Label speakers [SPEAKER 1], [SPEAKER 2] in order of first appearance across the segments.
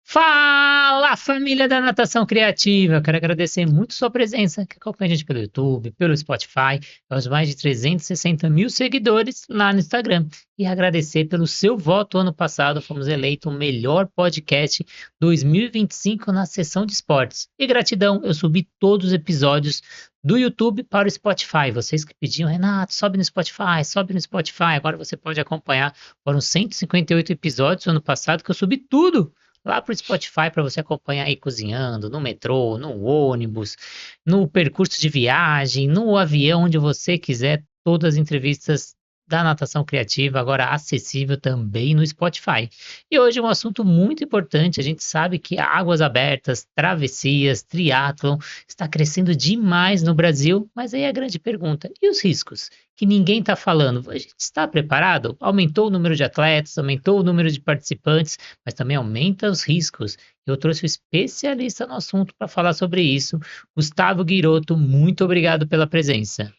[SPEAKER 1] Fala, família da Natação Criativa! Eu quero agradecer muito sua presença, que acompanha a gente pelo YouTube, pelo Spotify, aos mais de 360 mil seguidores lá no Instagram. E agradecer pelo seu voto ano passado, fomos eleitos o melhor podcast 2025 na seção de esportes. E gratidão, eu subi todos os episódios do YouTube para o Spotify. Vocês que pediam, Renato, sobe no Spotify. Agora você pode acompanhar. Foram 158 episódios ano passado que eu subi tudo lá para o Spotify para você acompanhar aí cozinhando, no metrô, no ônibus, no percurso de viagem, no avião, onde você quiser, todas as entrevistas da natação criativa, agora acessível também no Spotify. E hoje é um assunto muito importante, a gente sabe que águas abertas, travessias, triatlon está crescendo demais no Brasil, mas aí a grande pergunta, e os riscos? Que ninguém está falando, a gente está preparado? Aumentou o número de atletas, aumentou o número de participantes, mas também aumenta os riscos. Eu trouxe um especialista no assunto para falar sobre isso, Gustavo Guiroto. Muito obrigado pela presença.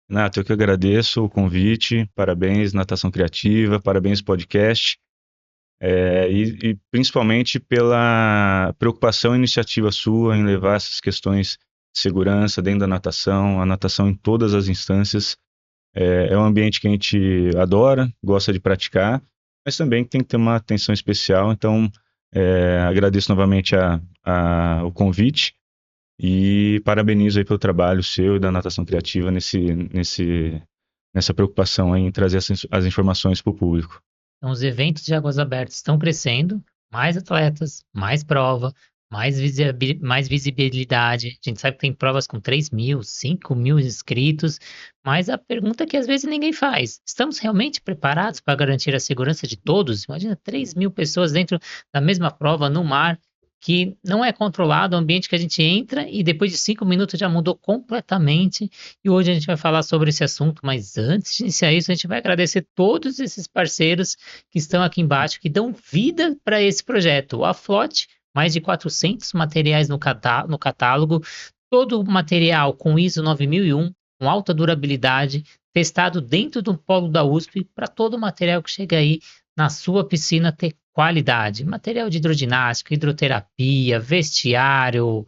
[SPEAKER 2] Nato, eu que agradeço o convite, parabéns Natação Criativa, parabéns podcast, e principalmente pela preocupação e iniciativa sua em levar essas questões de segurança dentro da natação, a natação em todas as instâncias. É um ambiente que a gente adora, gosta de praticar, mas também tem que ter uma atenção especial, então agradeço novamente o convite. E parabenizo aí pelo trabalho seu e da Natação Criativa nessa preocupação em trazer as informações para o público.
[SPEAKER 1] Então, os eventos de águas abertas estão crescendo, mais atletas, mais prova, mais visibilidade. A gente sabe que tem provas com 3 mil, 5 mil inscritos, mas a pergunta que às vezes ninguém faz: estamos realmente preparados para garantir a segurança de todos? Imagina 3 mil pessoas dentro da mesma prova no mar, que não é controlado, é um ambiente que a gente entra e depois de 5 minutos já mudou completamente. E hoje a gente vai falar sobre esse assunto, mas antes de iniciar isso, a gente vai agradecer todos esses parceiros que estão aqui embaixo, que dão vida para esse projeto. A Flote, mais de 400 materiais no catálogo, todo o material com ISO 9001, com alta durabilidade, testado dentro do polo da USP, para todo o material que chega aí na sua piscina ter qualidade. Material de hidroginástica, hidroterapia, vestiário,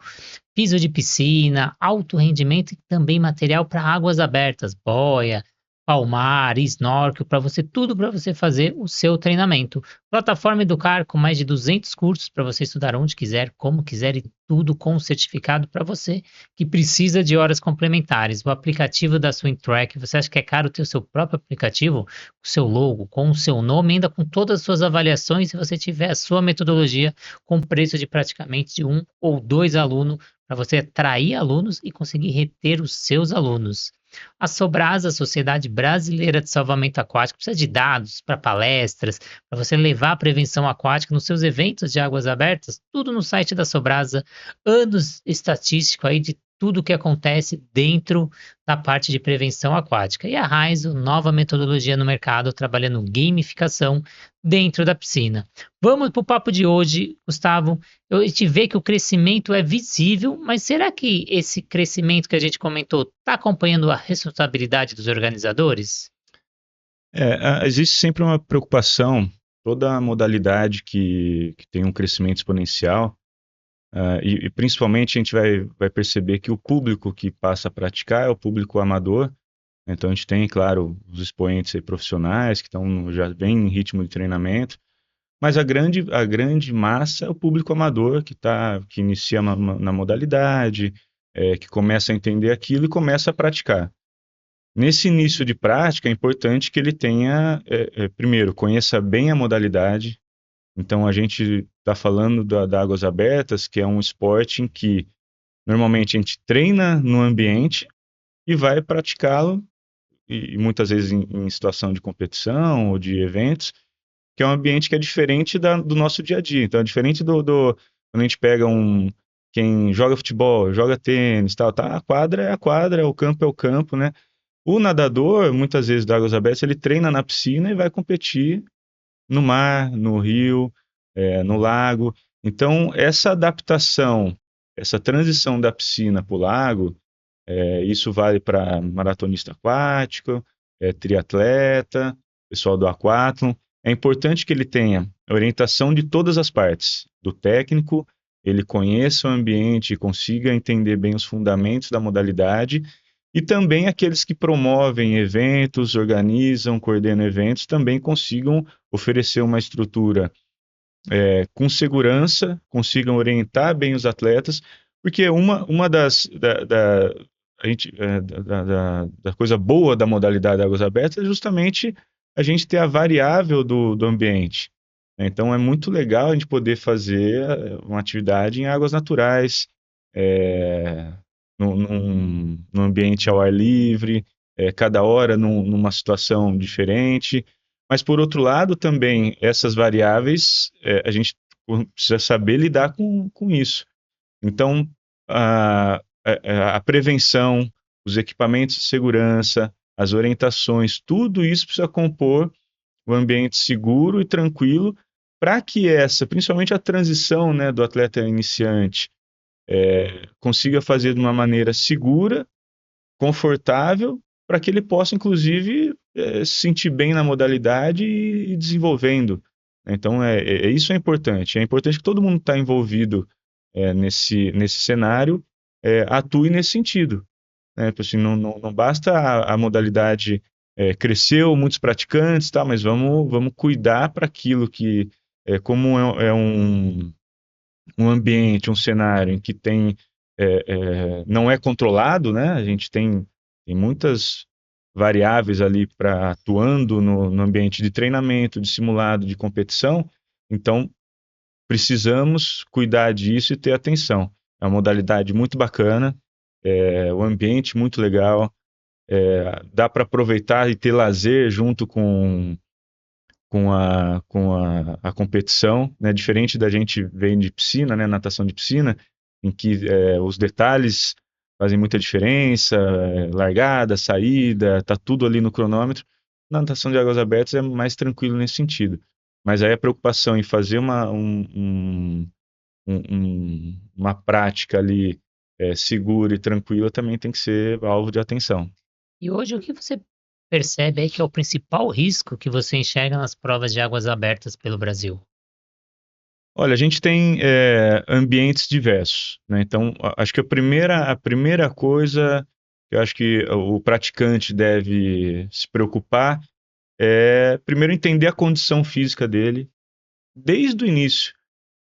[SPEAKER 1] piso de piscina, alto rendimento e também material para águas abertas, boia, palmar, snorkel, para você tudo para você fazer o seu treinamento. Plataforma Educar com mais de 200 cursos para você estudar onde quiser, como quiser e tudo com certificado para você que precisa de horas complementares. O aplicativo da SwimTrack, você acha que é caro ter o seu próprio aplicativo, o seu logo, com o seu nome, ainda com todas as suas avaliações, se você tiver a sua metodologia com preço de praticamente de um ou dois alunos para você atrair alunos e conseguir reter os seus alunos. A Sobrasa, a Sociedade Brasileira de Salvamento Aquático, precisa de dados para palestras, para você levar a prevenção aquática nos seus eventos de águas abertas, tudo no site da Sobrasa, anos estatístico aí de tudo o que acontece dentro da parte de prevenção aquática. E a Raizo, nova metodologia no mercado, trabalhando gamificação dentro da piscina. Vamos para o papo de hoje, Gustavo. Eu te vê que o crescimento é visível, mas será que esse crescimento que a gente comentou está acompanhando a responsabilidade dos organizadores?
[SPEAKER 2] Existe sempre uma preocupação, toda modalidade que tem um crescimento exponencial, e principalmente a gente vai perceber que o público que passa a praticar é o público amador. Então a gente tem, claro, os expoentes aí profissionais que já vêm em ritmo de treinamento, mas a grande massa é o público amador que inicia na modalidade, que começa a entender aquilo e começa a praticar. Nesse início de prática, é importante que ele tenha, primeiro, conheça bem a modalidade. Então, a gente está falando da Águas Abertas, que é um esporte em que normalmente a gente treina no ambiente e vai praticá-lo, e muitas vezes em situação de competição ou de eventos, que é um ambiente que é diferente do nosso dia a dia. Então, é diferente quando a gente pega quem joga futebol, joga tênis, tal, tá? A quadra é a quadra, o campo é o campo, né? O nadador, muitas vezes, da Águas Abertas, ele treina na piscina e vai competir no mar, no rio, no lago. Então, essa adaptação, essa transição da piscina para o lago, isso vale para maratonista aquático, triatleta, pessoal do aquatlon. é importante que ele tenha a orientação de todas as partes, do técnico, ele conheça o ambiente e consiga entender bem os fundamentos da modalidade, e também aqueles que promovem eventos, organizam, coordenam eventos, também consigam oferecer uma estrutura com segurança, consigam orientar bem os atletas, porque uma a gente, da coisa boa da modalidade de águas abertas é justamente a gente ter a variável do ambiente. Então é muito legal a gente poder fazer uma atividade em águas naturais, é, num ambiente ao ar livre, cada hora numa situação diferente. Mas, por outro lado, também, essas variáveis, a gente precisa saber lidar com isso. Então, a prevenção, os equipamentos de segurança, as orientações, tudo isso precisa compor um ambiente seguro e tranquilo para que principalmente a transição, né, do atleta iniciante, consiga fazer de uma maneira segura, confortável, para que ele possa, inclusive, se sentir bem na modalidade e desenvolvendo. Então, isso é importante. É importante que todo mundo que está envolvido nesse cenário atue nesse sentido. Né? Assim, não basta a modalidade cresceu, muitos praticantes, tá, mas vamos cuidar para aquilo que, como é um ambiente, um cenário em que não é controlado, né? A gente tem muitas variáveis ali para atuando no ambiente de treinamento, de simulado, de competição. Então, precisamos cuidar disso e ter atenção. É uma modalidade muito bacana, o ambiente muito legal, dá para aproveitar e ter lazer junto com a competição, né? Diferente da gente ver de piscina, né? Natação de piscina, em que os detalhes fazem muita diferença, largada, saída, tá tudo ali no cronômetro. Na natação de águas abertas é mais tranquilo nesse sentido. Mas aí a preocupação em fazer uma prática ali segura e tranquila também tem que ser alvo de atenção.
[SPEAKER 1] E hoje o que você percebe aí que é o principal risco que você enxerga nas provas de águas abertas pelo Brasil?
[SPEAKER 2] Olha, a gente tem ambientes diversos, né? Então, acho que a primeira coisa que eu acho que o praticante deve se preocupar é, primeiro, entender a condição física dele desde o início.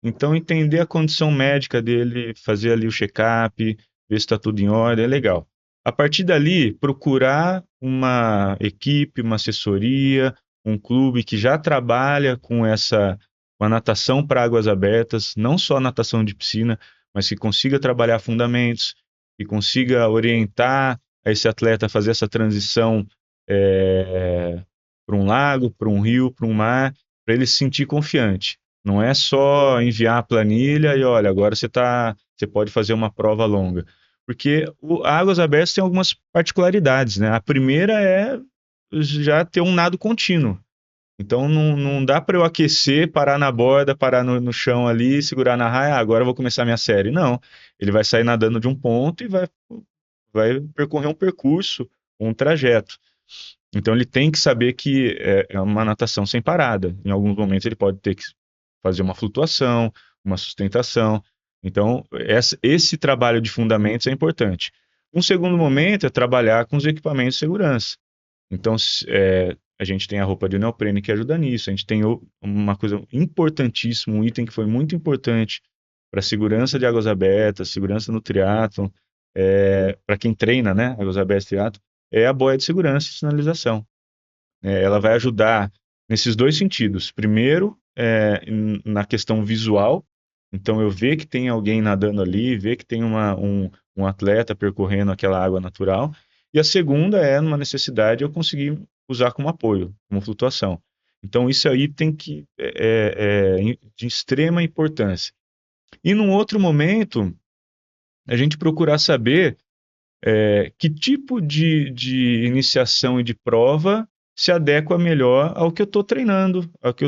[SPEAKER 2] Então, entender a condição médica dele, fazer ali o check-up, ver se está tudo em ordem, é legal. A partir dali, procurar uma equipe, uma assessoria, um clube que já trabalha com a natação para águas abertas, não só a natação de piscina, mas que consiga trabalhar fundamentos, que consiga orientar esse atleta a fazer essa transição para um lago, para um rio, para um mar, para ele se sentir confiante. Não é só enviar a planilha e olha, agora você pode fazer uma prova longa. Porque Águas Abertas tem algumas particularidades, né? A primeira é já ter um nado contínuo. Então não dá para eu aquecer, parar na borda, parar no chão ali, segurar na raia, agora eu vou começar a minha série. Não. Ele vai sair nadando de um ponto e vai percorrer um percurso, um trajeto. Então ele tem que saber que é uma natação sem parada. Em alguns momentos ele pode ter que fazer uma flutuação, uma sustentação. Então esse trabalho de fundamentos é importante. Um segundo momento é trabalhar com os equipamentos de segurança. Então a gente tem a roupa de neoprene que ajuda nisso. A gente tem uma coisa importantíssima, um item que foi muito importante para a segurança de águas abertas, segurança no triatlon, para quem treina, né, águas abertas e triatlon, é a boia de segurança e sinalização. Ela vai ajudar nesses dois sentidos. Primeiro, na questão visual, então eu ver que tem alguém nadando ali, ver que tem um atleta percorrendo aquela água natural. E a segunda é numa necessidade eu conseguir usar como apoio, como flutuação. Então isso aí tem que de extrema importância. E num outro momento, a gente procurar saber que tipo de iniciação e de prova se adequa melhor ao que eu estou treinando, ao que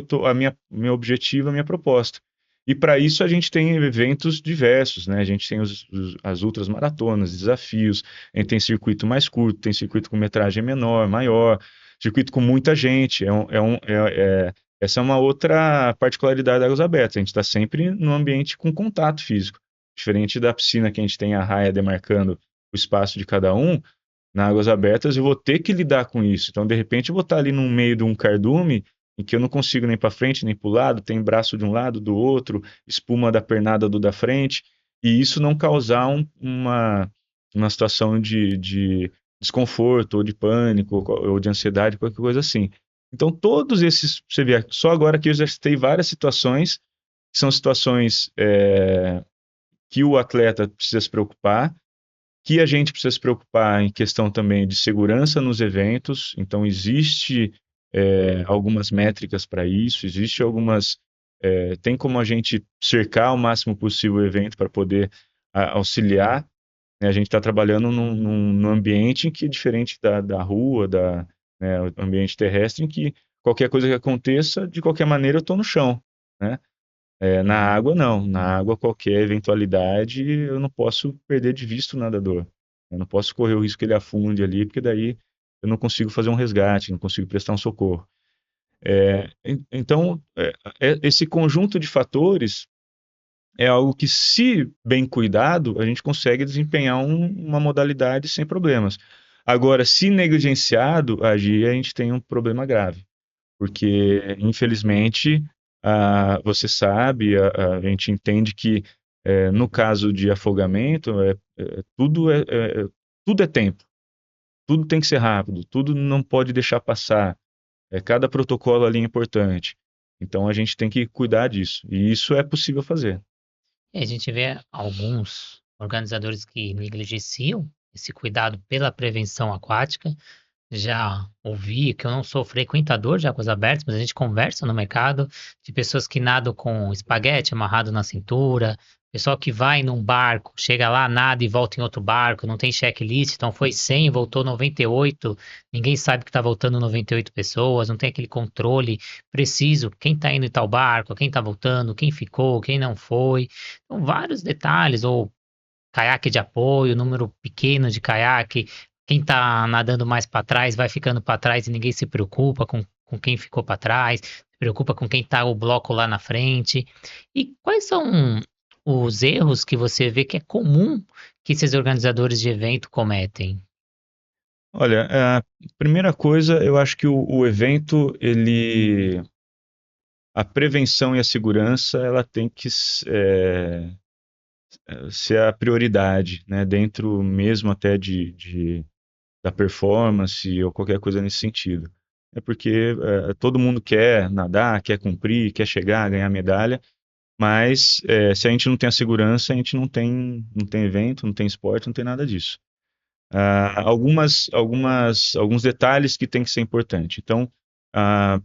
[SPEAKER 2] meu objetivo, a minha proposta. E para isso a gente tem eventos diversos, né? A gente tem as ultras maratonas, desafios, a gente tem circuito mais curto, tem circuito com metragem menor, maior, circuito com muita gente. Essa é uma outra particularidade da Águas Abertas. A gente está sempre no ambiente com contato físico. Diferente da piscina que a gente tem a raia demarcando o espaço de cada um, na Águas Abertas eu vou ter que lidar com isso. Então, de repente, eu vou estar ali no meio de um cardume em que eu não consigo nem para frente nem para o lado, tem braço de um lado, do outro, espuma da pernada do da frente, e isso não causar uma situação de desconforto, ou de pânico, ou de ansiedade, qualquer coisa assim. Então, todos esses, você vê, só agora que eu já citei várias situações, que são situações que o atleta precisa se preocupar, que a gente precisa se preocupar em questão também de segurança nos eventos. Então, existe algumas métricas para isso, existe algumas. Tem como a gente cercar o máximo possível o evento para poder auxiliar, né? A gente está trabalhando num ambiente em que é diferente da rua, né, o ambiente terrestre, em que qualquer coisa que aconteça, de qualquer maneira eu estou no chão, né? Na água, não. Na água, qualquer eventualidade, eu não posso perder de vista o nadador. Eu não posso correr o risco que ele afunde ali, porque daí eu não consigo fazer um resgate, não consigo prestar um socorro. Então, esse conjunto de fatores é algo que, se bem cuidado, a gente consegue desempenhar uma modalidade sem problemas. Agora, se negligenciado, agir, a gente tem um problema grave, porque, infelizmente, você sabe, a gente entende que, no caso de afogamento, tudo é tempo, tudo tem que ser rápido, tudo não pode deixar passar. Cada protocolo ali é importante. Então, a gente tem que cuidar disso, e isso é possível fazer.
[SPEAKER 1] E a gente vê alguns organizadores que negligenciam esse cuidado pela prevenção aquática. Já ouvi, que eu não sou frequentador de águas abertas, mas a gente conversa no mercado de pessoas que nadam com espaguete amarrado na cintura, pessoal que vai num barco, chega lá, nada e volta em outro barco, não tem checklist, então foi 100, voltou 98, ninguém sabe que está voltando 98 pessoas, não tem aquele controle preciso, quem está indo em tal barco, quem está voltando, quem ficou, quem não foi. Então, vários detalhes, ou caiaque de apoio, número pequeno de caiaque, quem está nadando mais para trás vai ficando para trás e ninguém se preocupa com quem ficou para trás, se preocupa com quem está o bloco lá na frente. E quais são os erros que você vê que é comum que esses organizadores de evento cometem?
[SPEAKER 2] Olha, a primeira coisa, eu acho que o evento, a prevenção e a segurança, ela tem que ser a prioridade, né? Dentro mesmo até da performance ou qualquer coisa nesse sentido. É porque todo mundo quer nadar, quer cumprir, quer chegar, ganhar medalha, mas se a gente não tem a segurança, a gente não tem evento, não tem esporte, não tem nada disso. Alguns detalhes que tem que ser importante. Então, ah,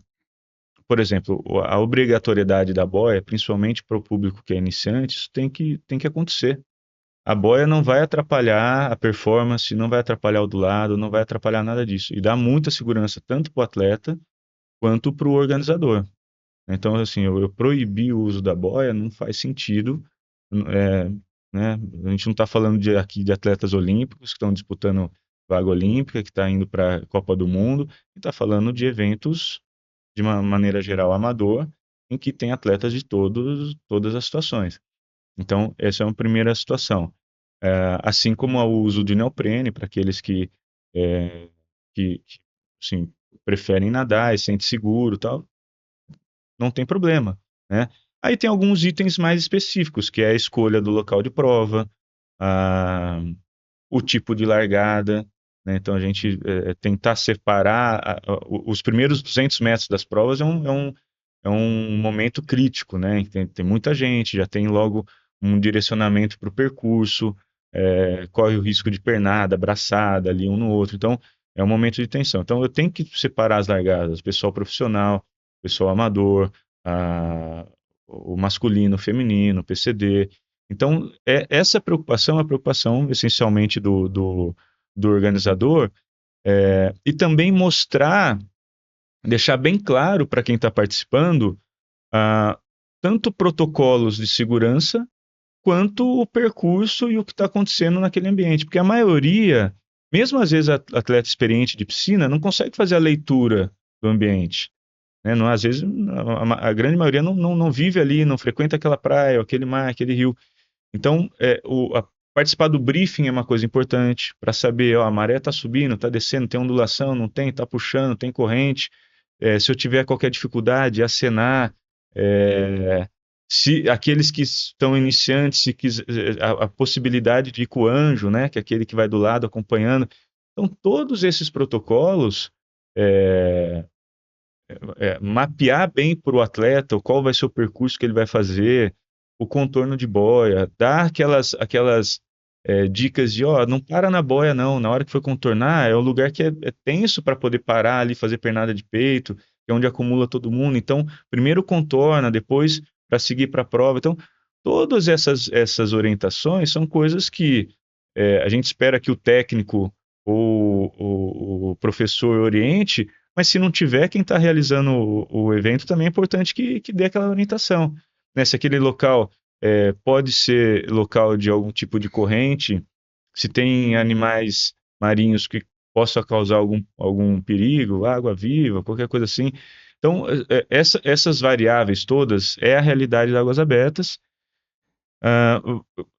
[SPEAKER 2] por exemplo, a obrigatoriedade da boia, principalmente para o público que é iniciante, isso tem que acontecer. A boia não vai atrapalhar a performance, não vai atrapalhar o do lado, não vai atrapalhar nada disso. E dá muita segurança tanto para o atleta quanto para o organizador. Então, assim, eu proibir o uso da boia não faz sentido. é, né? A gente não está falando aqui de atletas olímpicos que estão disputando vaga olímpica, que está indo para a Copa do Mundo, e está falando de eventos, de uma maneira geral, amador, em que tem atletas de todas as situações. Então, essa é uma primeira situação. Assim como o uso de neoprene para aqueles é, que assim, preferem nadar e sentem seguro, tal, não tem problema, né? Aí tem alguns itens mais específicos, que é a escolha do local de prova, a, o tipo de largada, né? Então a gente tentar separar os primeiros 200 metros das provas é um momento crítico, né? Tem muita gente, já tem logo um direcionamento para o percurso, corre o risco de pernada, braçada ali um no outro, então é um momento de tensão. Então eu tenho que separar as largadas, pessoal profissional, pessoal amador, a- o masculino, o feminino, o PCD. Então, essa preocupação é a preocupação essencialmente do organizador, e também mostrar, deixar bem claro para quem está participando, ah, tanto protocolos de segurança, quanto o percurso e o que está acontecendo naquele ambiente. Porque a maioria, mesmo às vezes atleta experiente de piscina, não consegue fazer a leitura do ambiente. né? Não, às vezes, a grande maioria não vive ali, não frequenta aquela praia, aquele mar, aquele rio. Então, participar do briefing é uma coisa importante para saber, ó, a maré está subindo, está descendo, tem ondulação, não tem, está puxando, tem corrente. Se eu tiver qualquer dificuldade, acenar. Se aqueles que estão iniciantes, se quiser, a possibilidade de ir com o anjo, né, que é aquele que vai do lado acompanhando. Então, todos esses protocolos, é, mapear bem para o atleta qual vai ser o percurso que ele vai fazer, o contorno de boia, dar aquelas dicas de, ó, não para na boia não, na hora que for contornar, é um lugar que é tenso para poder parar ali, fazer pernada de peito, que é onde acumula todo mundo. Então, primeiro contorna, depois para seguir para a prova. Então, todas essas orientações são coisas que a gente espera que o técnico ou o professor oriente, mas se não tiver, quem está realizando o evento também é importante que dê aquela orientação. Né? Se aquele local pode ser local de algum tipo de corrente, se tem animais marinhos que possam causar algum perigo, água-viva, qualquer coisa assim. Então, essas variáveis todas é a realidade das águas abertas.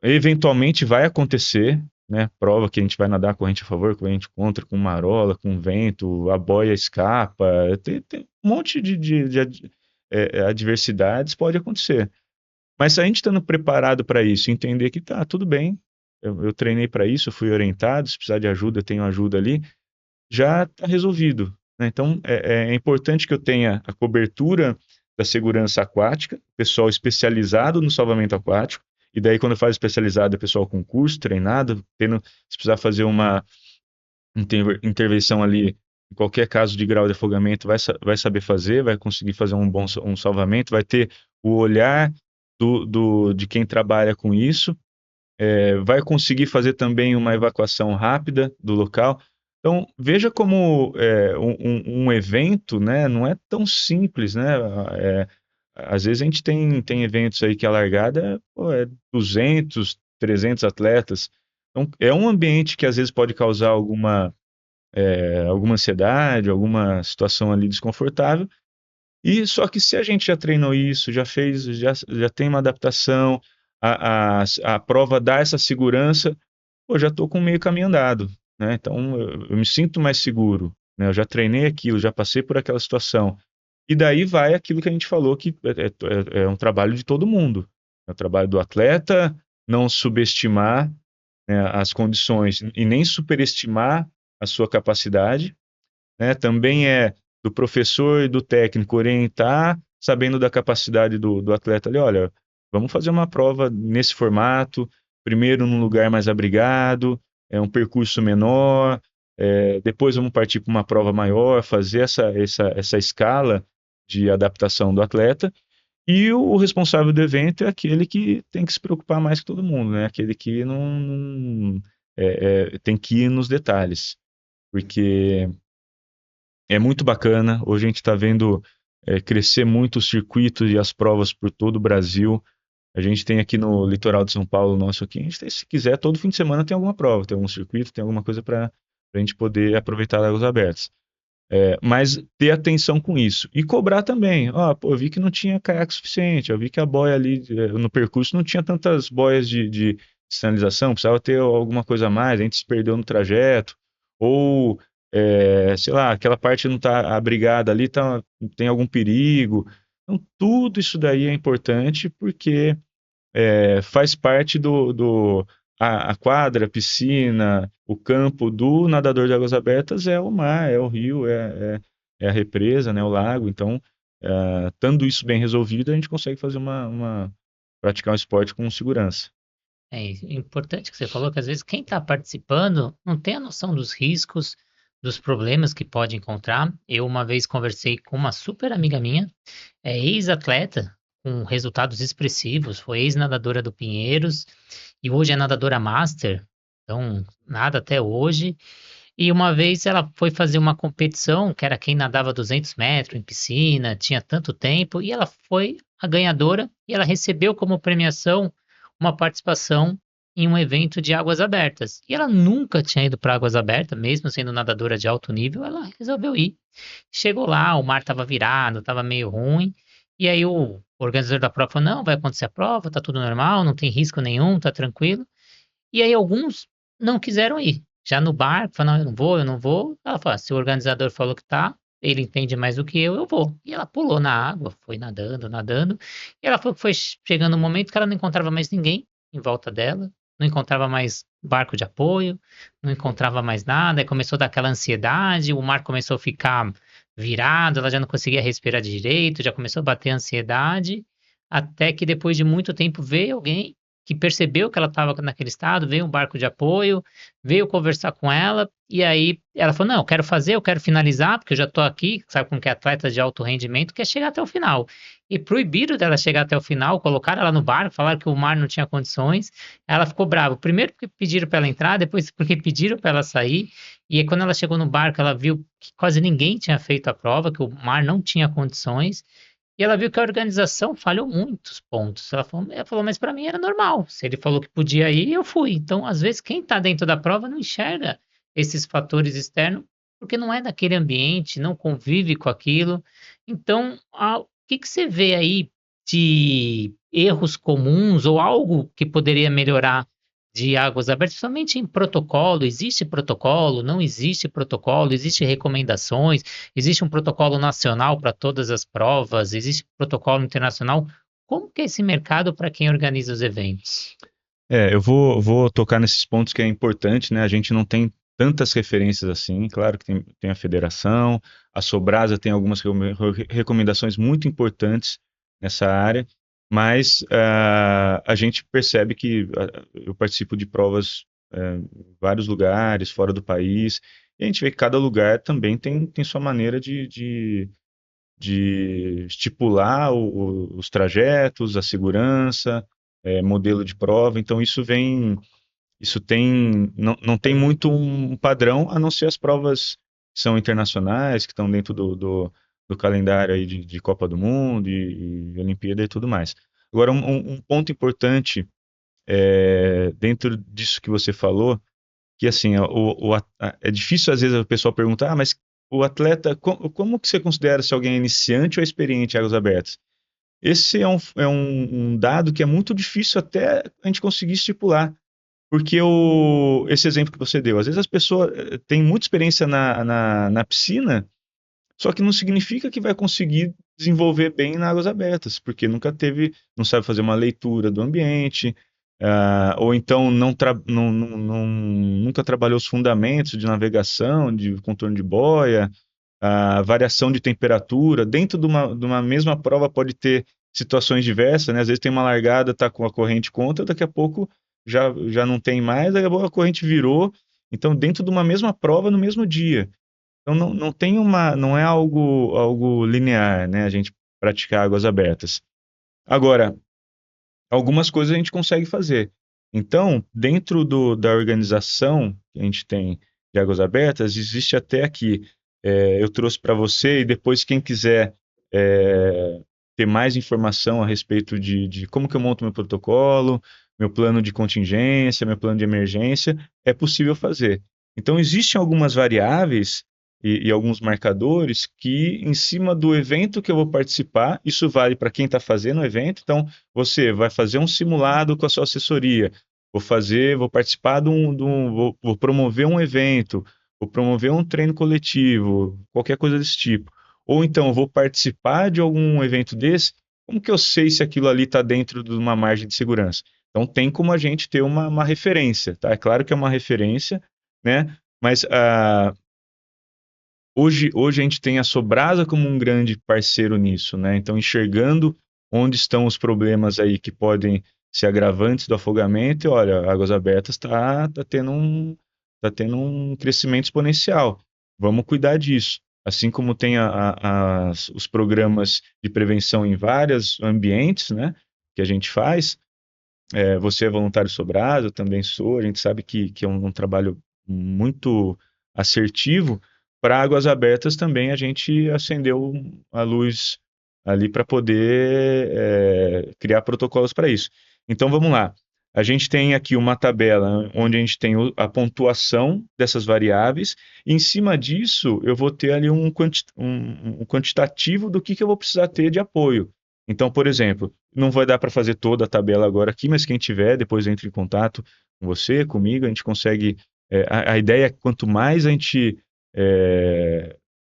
[SPEAKER 2] Eventualmente vai acontecer, né? Prova que a gente vai nadar corrente a favor, corrente contra, com marola, com vento, a boia escapa, tem um monte de adversidades pode acontecer. Mas se a gente estando preparado para isso, entender que tá tudo bem, eu treinei para isso, eu fui orientado, se precisar de ajuda, eu tenho ajuda ali, já está resolvido. Né? Então é importante que eu tenha a cobertura da segurança aquática, pessoal especializado no salvamento aquático, e daí quando eu falo especializado é pessoal com curso, treinado, se precisar fazer uma intervenção ali, em qualquer caso de grau de afogamento, vai saber fazer, vai conseguir fazer um salvamento, vai ter o olhar de quem trabalha com isso, vai conseguir fazer também uma evacuação rápida do local. Então, veja como um evento, né, não é tão simples, né? Às vezes a gente tem eventos aí que a largada é 200, 300 atletas. Então, é um ambiente que às vezes pode causar alguma ansiedade, alguma situação ali desconfortável. E só que se a gente já treinou isso, já fez, já tem uma adaptação, a prova dá essa segurança, pô, já estou com meio caminho andado, né? Então eu me sinto mais seguro, né? Eu já treinei aquilo, já passei por aquela situação. E daí vai aquilo que a gente falou que é um trabalho de todo mundo. É o trabalho do atleta, não subestimar, né, as condições e nem superestimar a sua capacidade, né? Também é do professor e do técnico orientar, sabendo da capacidade do atleta ali, olha, vamos fazer uma prova nesse formato, primeiro num lugar mais abrigado, um percurso menor, depois vamos partir para uma prova maior, fazer essa escala de adaptação do atleta, e o responsável do evento é aquele que tem que se preocupar mais que todo mundo, né? Aquele que tem que ir nos detalhes, porque é muito bacana. Hoje a gente está vendo crescer muito os circuitos e as provas por todo o Brasil. A gente tem aqui no litoral de São Paulo, nosso aqui, a gente tem, se quiser, todo fim de semana tem alguma prova, tem algum circuito, tem alguma coisa para a gente poder aproveitar águas abertas. Mas ter atenção com isso. E cobrar também. Ó, pô, eu vi que não tinha caiaque suficiente, eu vi que a boia ali no percurso não tinha tantas boias de sinalização, precisava ter alguma coisa a mais, a gente se perdeu no trajeto, ou, sei lá, aquela parte não está abrigada ali, tem algum perigo. Então, tudo isso daí é importante porque faz parte a quadra, a piscina, o campo do nadador de águas abertas é o mar, é o rio, é a represa, né, o lago. Então, estando isso bem resolvido, a gente consegue fazer praticar um esporte com segurança.
[SPEAKER 1] É importante que você falou que às vezes quem está participando não tem a noção dos riscos, dos problemas que pode encontrar. Eu uma vez conversei com uma super amiga minha, ex-atleta, com resultados expressivos, foi ex-nadadora do Pinheiros e hoje é nadadora master, então nada até hoje. E uma vez ela foi fazer uma competição, que era quem nadava 200 metros em piscina, tinha tanto tempo, e ela foi a ganhadora e ela recebeu como premiação uma participação em um evento de águas abertas. E ela nunca tinha ido para águas abertas, mesmo sendo nadadora de alto nível, ela resolveu ir. Chegou lá, o mar estava virado, estava meio ruim. E aí o organizador da prova falou: não, vai acontecer a prova, tá tudo normal, não tem risco nenhum, tá tranquilo. E aí alguns não quiseram ir. Já no barco, falaram: não, eu não vou, eu não vou. Ela falou: se o organizador falou que tá, ele entende mais do que eu vou. E ela pulou na água, foi nadando, nadando. E ela falou que foi chegando um momento que ela não encontrava mais ninguém em volta dela, não encontrava mais barco de apoio, não encontrava mais nada. Aí começou a dar aquela ansiedade, o mar começou a ficar virado, ela já não conseguia respirar direito, já começou a bater ansiedade. Até que depois de muito tempo veio alguém que percebeu que ela estava naquele estado, veio um barco de apoio, veio conversar com ela, e aí ela falou: não, eu quero fazer, eu quero finalizar, porque eu já estou aqui, sabe como que é atleta de alto rendimento, quer chegar até o final. E proibiram dela chegar até o final, colocaram ela no barco, falaram que o mar não tinha condições. Ela ficou brava, primeiro porque pediram para ela entrar, depois porque pediram para ela sair. E aí, quando ela chegou no barco, ela viu que quase ninguém tinha feito a prova, que o mar não tinha condições. E ela viu que a organização falhou muitos pontos. Ela falou, mas para mim era normal. Se ele falou que podia ir, eu fui. Então, às vezes, quem está dentro da prova não enxerga esses fatores externos, porque não é daquele ambiente, não convive com aquilo. Então, o que que você vê aí de erros comuns ou algo que poderia melhorar de águas abertas, somente em protocolo? Existe protocolo? Não existe protocolo? Existe recomendações? Existe um protocolo nacional para todas as provas? Existe protocolo internacional? Como que é esse mercado para quem organiza os eventos?
[SPEAKER 2] Eu vou tocar nesses pontos que é importante, né? A gente não tem tantas referências assim, claro que tem a federação, a Sobrasa tem algumas recomendações muito importantes nessa área, mas a gente percebe que eu participo de provas em vários lugares, fora do país, e a gente vê que cada lugar também tem sua maneira de estipular os trajetos, a segurança, modelo de prova. Então não tem muito um padrão, a não ser as provas que são internacionais, que estão dentro do calendário aí de Copa do Mundo e Olimpíada e tudo mais. Agora, um ponto importante dentro disso que você falou, que assim, é difícil às vezes o pessoal perguntar, mas o atleta, como que você considera se alguém é iniciante ou experiente em águas abertas? Esse é um dado que é muito difícil até a gente conseguir estipular, porque esse exemplo que você deu, às vezes as pessoas têm muita experiência na piscina, só que não significa que vai conseguir desenvolver bem nas águas abertas, porque nunca teve, não sabe fazer uma leitura do ambiente, ou então nunca trabalhou os fundamentos de navegação, de contorno de boia, a variação de temperatura. Dentro de uma mesma prova pode ter situações diversas, né? Às vezes tem uma largada, está com a corrente contra, daqui a pouco já não tem mais, daqui a pouco a corrente virou. Então, dentro de uma mesma prova, no mesmo dia. Então não é algo linear, né? A gente praticar águas abertas. Agora, algumas coisas a gente consegue fazer. Então, dentro da organização que a gente tem de águas abertas, existe até aqui, eu trouxe para você, e depois quem quiser é, ter mais informação a respeito de como que eu monto meu protocolo, meu plano de contingência, meu plano de emergência, é possível fazer. Então, existem algumas variáveis e alguns marcadores que, em cima do evento que eu vou participar, isso vale para quem está fazendo o evento. Então, você vai fazer um simulado com a sua assessoria, vou participar vou promover um evento, vou promover um treino coletivo, qualquer coisa desse tipo. Ou então, eu vou participar de algum evento desse, como que eu sei se aquilo ali está dentro de uma margem de segurança? Então, tem como a gente ter uma referência, tá? É claro que é uma referência, né? Mas hoje a gente tem a Sobrasa como um grande parceiro nisso, né? Então, enxergando onde estão os problemas aí que podem ser agravantes do afogamento, e olha, Águas Abertas tá tendo um crescimento exponencial. Vamos cuidar disso. Assim como tem os programas de prevenção em vários ambientes, né? Que a gente faz. Você é voluntário Sobrasa, eu também sou. A gente sabe que é um trabalho muito assertivo. Para Águas Abertas também a gente acendeu a luz ali para poder criar protocolos para isso. Então vamos lá. a gente tem aqui uma tabela onde a gente tem a pontuação dessas variáveis, e em cima disso eu vou ter ali um quantitativo do que eu vou precisar ter de apoio. Então, por exemplo, não vai dar para fazer toda a tabela agora aqui, mas quem tiver, depois entre em contato com você, comigo, a gente consegue. A ideia é que quanto mais a gente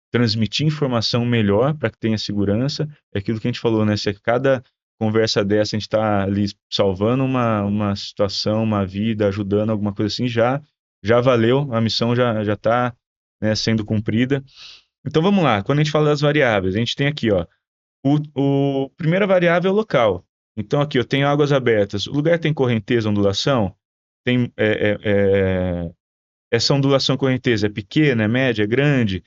[SPEAKER 2] transmitir informação melhor para que tenha segurança, é aquilo que a gente falou, né? Se cada conversa dessa a gente está ali salvando uma situação, uma vida, ajudando alguma coisa assim, já valeu, a missão já está, né, sendo cumprida. Então vamos lá, quando a gente fala das variáveis, a gente tem aqui, ó, primeira variável é o local. Então aqui eu tenho águas abertas. O lugar tem correnteza, ondulação? Tem essa ondulação correnteza é pequena, é média, é grande?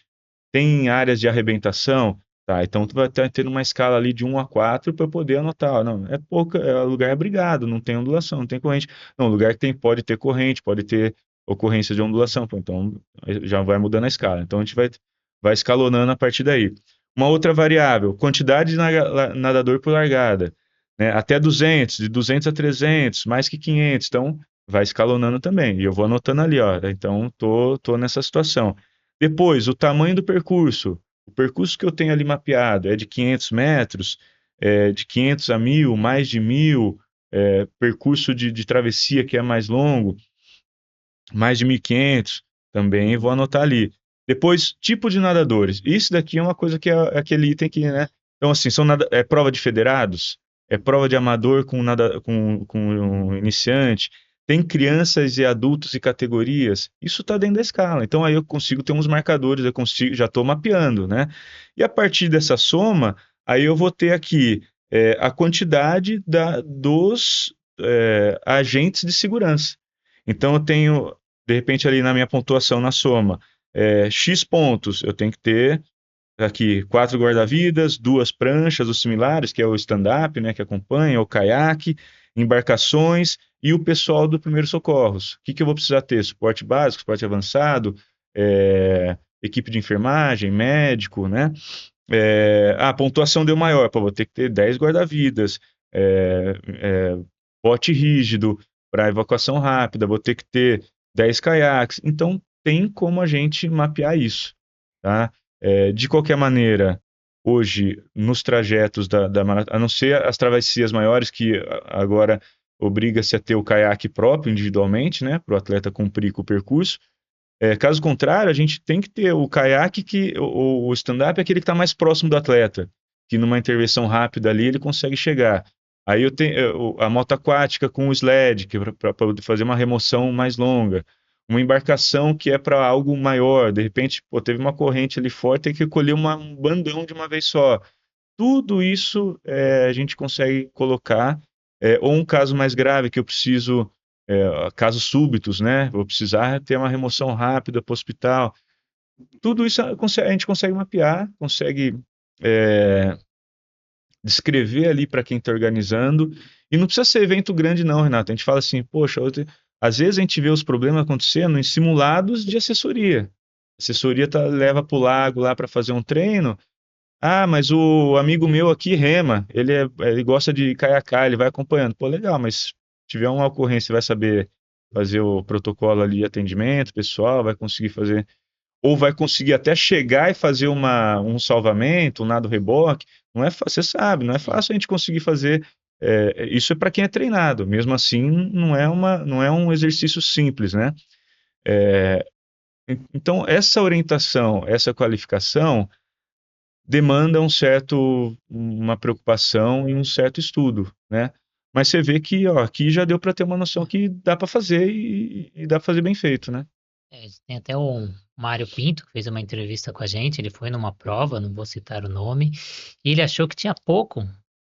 [SPEAKER 2] Tem áreas de arrebentação? Tá, então tu vai estar tendo uma escala ali de 1 a 4 para poder anotar. Ó, não, é pouca, o lugar é abrigado, não tem ondulação, não tem corrente. Não, o lugar que pode ter corrente, pode ter ocorrência de ondulação. Pô, então já vai mudando a escala. Então a gente vai escalonando a partir daí. Uma outra variável, quantidade de nadador por largada, né? Até 200, de 200 a 300, mais que 500. Então vai escalonando também. E eu vou anotando ali, ó. Então tô nessa situação. Depois, o tamanho do percurso. O percurso que eu tenho ali mapeado é de 500 metros, de 500 a 1.000, mais de 1.000, percurso de travessia que é mais longo, mais de 1.500, também vou anotar ali. Depois, tipo de nadadores. Isso daqui é uma coisa que é aquele item que, né? Então, assim, é prova de federados, é prova de amador com um iniciante, tem crianças e adultos e categorias. Isso está dentro da escala. Então, aí eu consigo ter uns marcadores, já estou mapeando, né? E a partir dessa soma, aí eu vou ter aqui a quantidade dos agentes de segurança. Então, eu tenho, de repente, ali na minha pontuação, na soma, X pontos, eu tenho que ter aqui 4 guarda-vidas, 2 pranchas, os similares, que é o stand-up, né, que acompanha, o caiaque, embarcações e o pessoal do primeiros socorros. O que eu vou precisar ter? Suporte básico, suporte avançado, equipe de enfermagem, médico, né? A pontuação deu maior, pô, vou ter que ter 10 guarda-vidas, bote rígido para evacuação rápida, vou ter que ter 10 caiaques. Então, tem como a gente mapear isso, tá? De qualquer maneira, hoje, nos trajetos da maratona, a não ser as travessias maiores, que agora obriga-se a ter o caiaque próprio individualmente, né, para o atleta cumprir com o percurso. Caso contrário, a gente tem que ter o caiaque, que o stand-up é aquele que está mais próximo do atleta, que numa intervenção rápida ali ele consegue chegar. Aí eu tenho a moto aquática com o sled, que é para poder fazer uma remoção mais longa. Uma embarcação que é para algo maior, de repente, pô, teve uma corrente ali forte, tem que colher um bandão de uma vez só. Tudo isso a gente consegue colocar, ou um caso mais grave que eu preciso, casos súbitos, né? Vou precisar ter uma remoção rápida para o hospital. Tudo isso a gente consegue mapear, consegue descrever ali para quem está organizando. E não precisa ser evento grande, não, Renato. A gente fala assim, poxa, às vezes a gente vê os problemas acontecendo em simulados de assessoria. A assessoria leva para o lago lá para fazer um treino. Ah, mas o amigo meu aqui rema, ele gosta de caiacar, ele vai acompanhando. Pô, legal, mas se tiver uma ocorrência, vai saber fazer o protocolo ali de atendimento pessoal, vai conseguir fazer, ou vai conseguir até chegar e fazer um salvamento, um nado reboque. Não é, você sabe, não é fácil a gente conseguir fazer. Isso é para quem é treinado. Mesmo assim, não é um exercício simples, né? Então, essa orientação, essa qualificação demanda uma preocupação e um certo estudo, né? Mas você vê que, ó, aqui já deu para ter uma noção que dá para fazer e dá para fazer bem feito, né?
[SPEAKER 1] Tem até o Mário Pinto, que fez uma entrevista com a gente, ele foi numa prova, não vou citar o nome, e ele achou que tinha pouco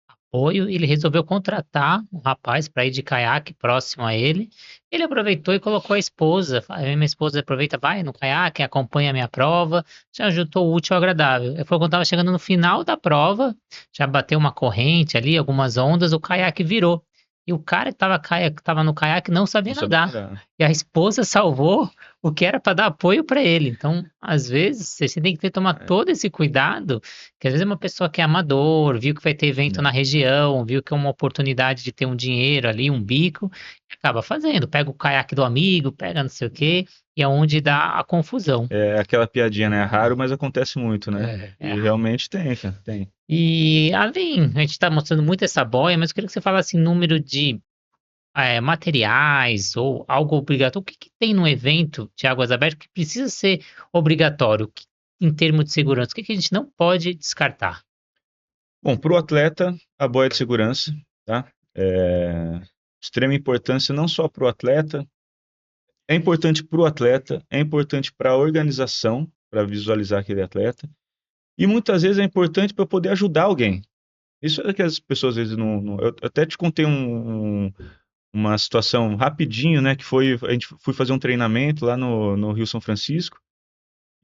[SPEAKER 1] apoio, e ele resolveu contratar um rapaz para ir de caiaque próximo a ele. Ele aproveitou e colocou a esposa. Minha esposa aproveita, vai no caiaque, acompanha a minha prova, já juntou o útil ao agradável. Ele falou, quando estava chegando no final da prova, já bateu uma corrente ali, algumas ondas, o caiaque virou. e o cara que tava no caiaque não
[SPEAKER 2] Não
[SPEAKER 1] sabia
[SPEAKER 2] sabia
[SPEAKER 1] nadar.
[SPEAKER 2] nadar.
[SPEAKER 1] E a esposa salvou o que era para dar apoio para ele. Então, às vezes, você tem que tomar
[SPEAKER 2] É,
[SPEAKER 1] todo esse cuidado, que às vezes uma pessoa que é amador, viu que vai ter evento na
[SPEAKER 2] é.
[SPEAKER 1] região, viu que é uma oportunidade de ter um dinheiro ali, um bico, e acaba fazendo. Pega o caiaque do amigo, pega não sei o quê, e é onde dá a confusão.
[SPEAKER 2] É aquela piadinha, né? É raro, mas acontece muito, né?
[SPEAKER 1] É.
[SPEAKER 2] E realmente tem, cara, tem.
[SPEAKER 1] E além, a gente está mostrando muito essa boia, mas eu queria que você falasse em número de materiais ou algo obrigatório. O que que tem no evento de águas abertas que precisa ser obrigatório, em termos de segurança? O que que a gente não pode descartar?
[SPEAKER 2] Bom, para o atleta, a boia de segurança, tá? Extrema importância não só para o atleta, é importante para o atleta, é importante para a organização, para visualizar aquele atleta, e muitas vezes é importante para poder ajudar alguém. Isso é que as pessoas às vezes eu até te contei uma situação rapidinho, né? Que foi a gente foi fazer um treinamento lá no Rio São Francisco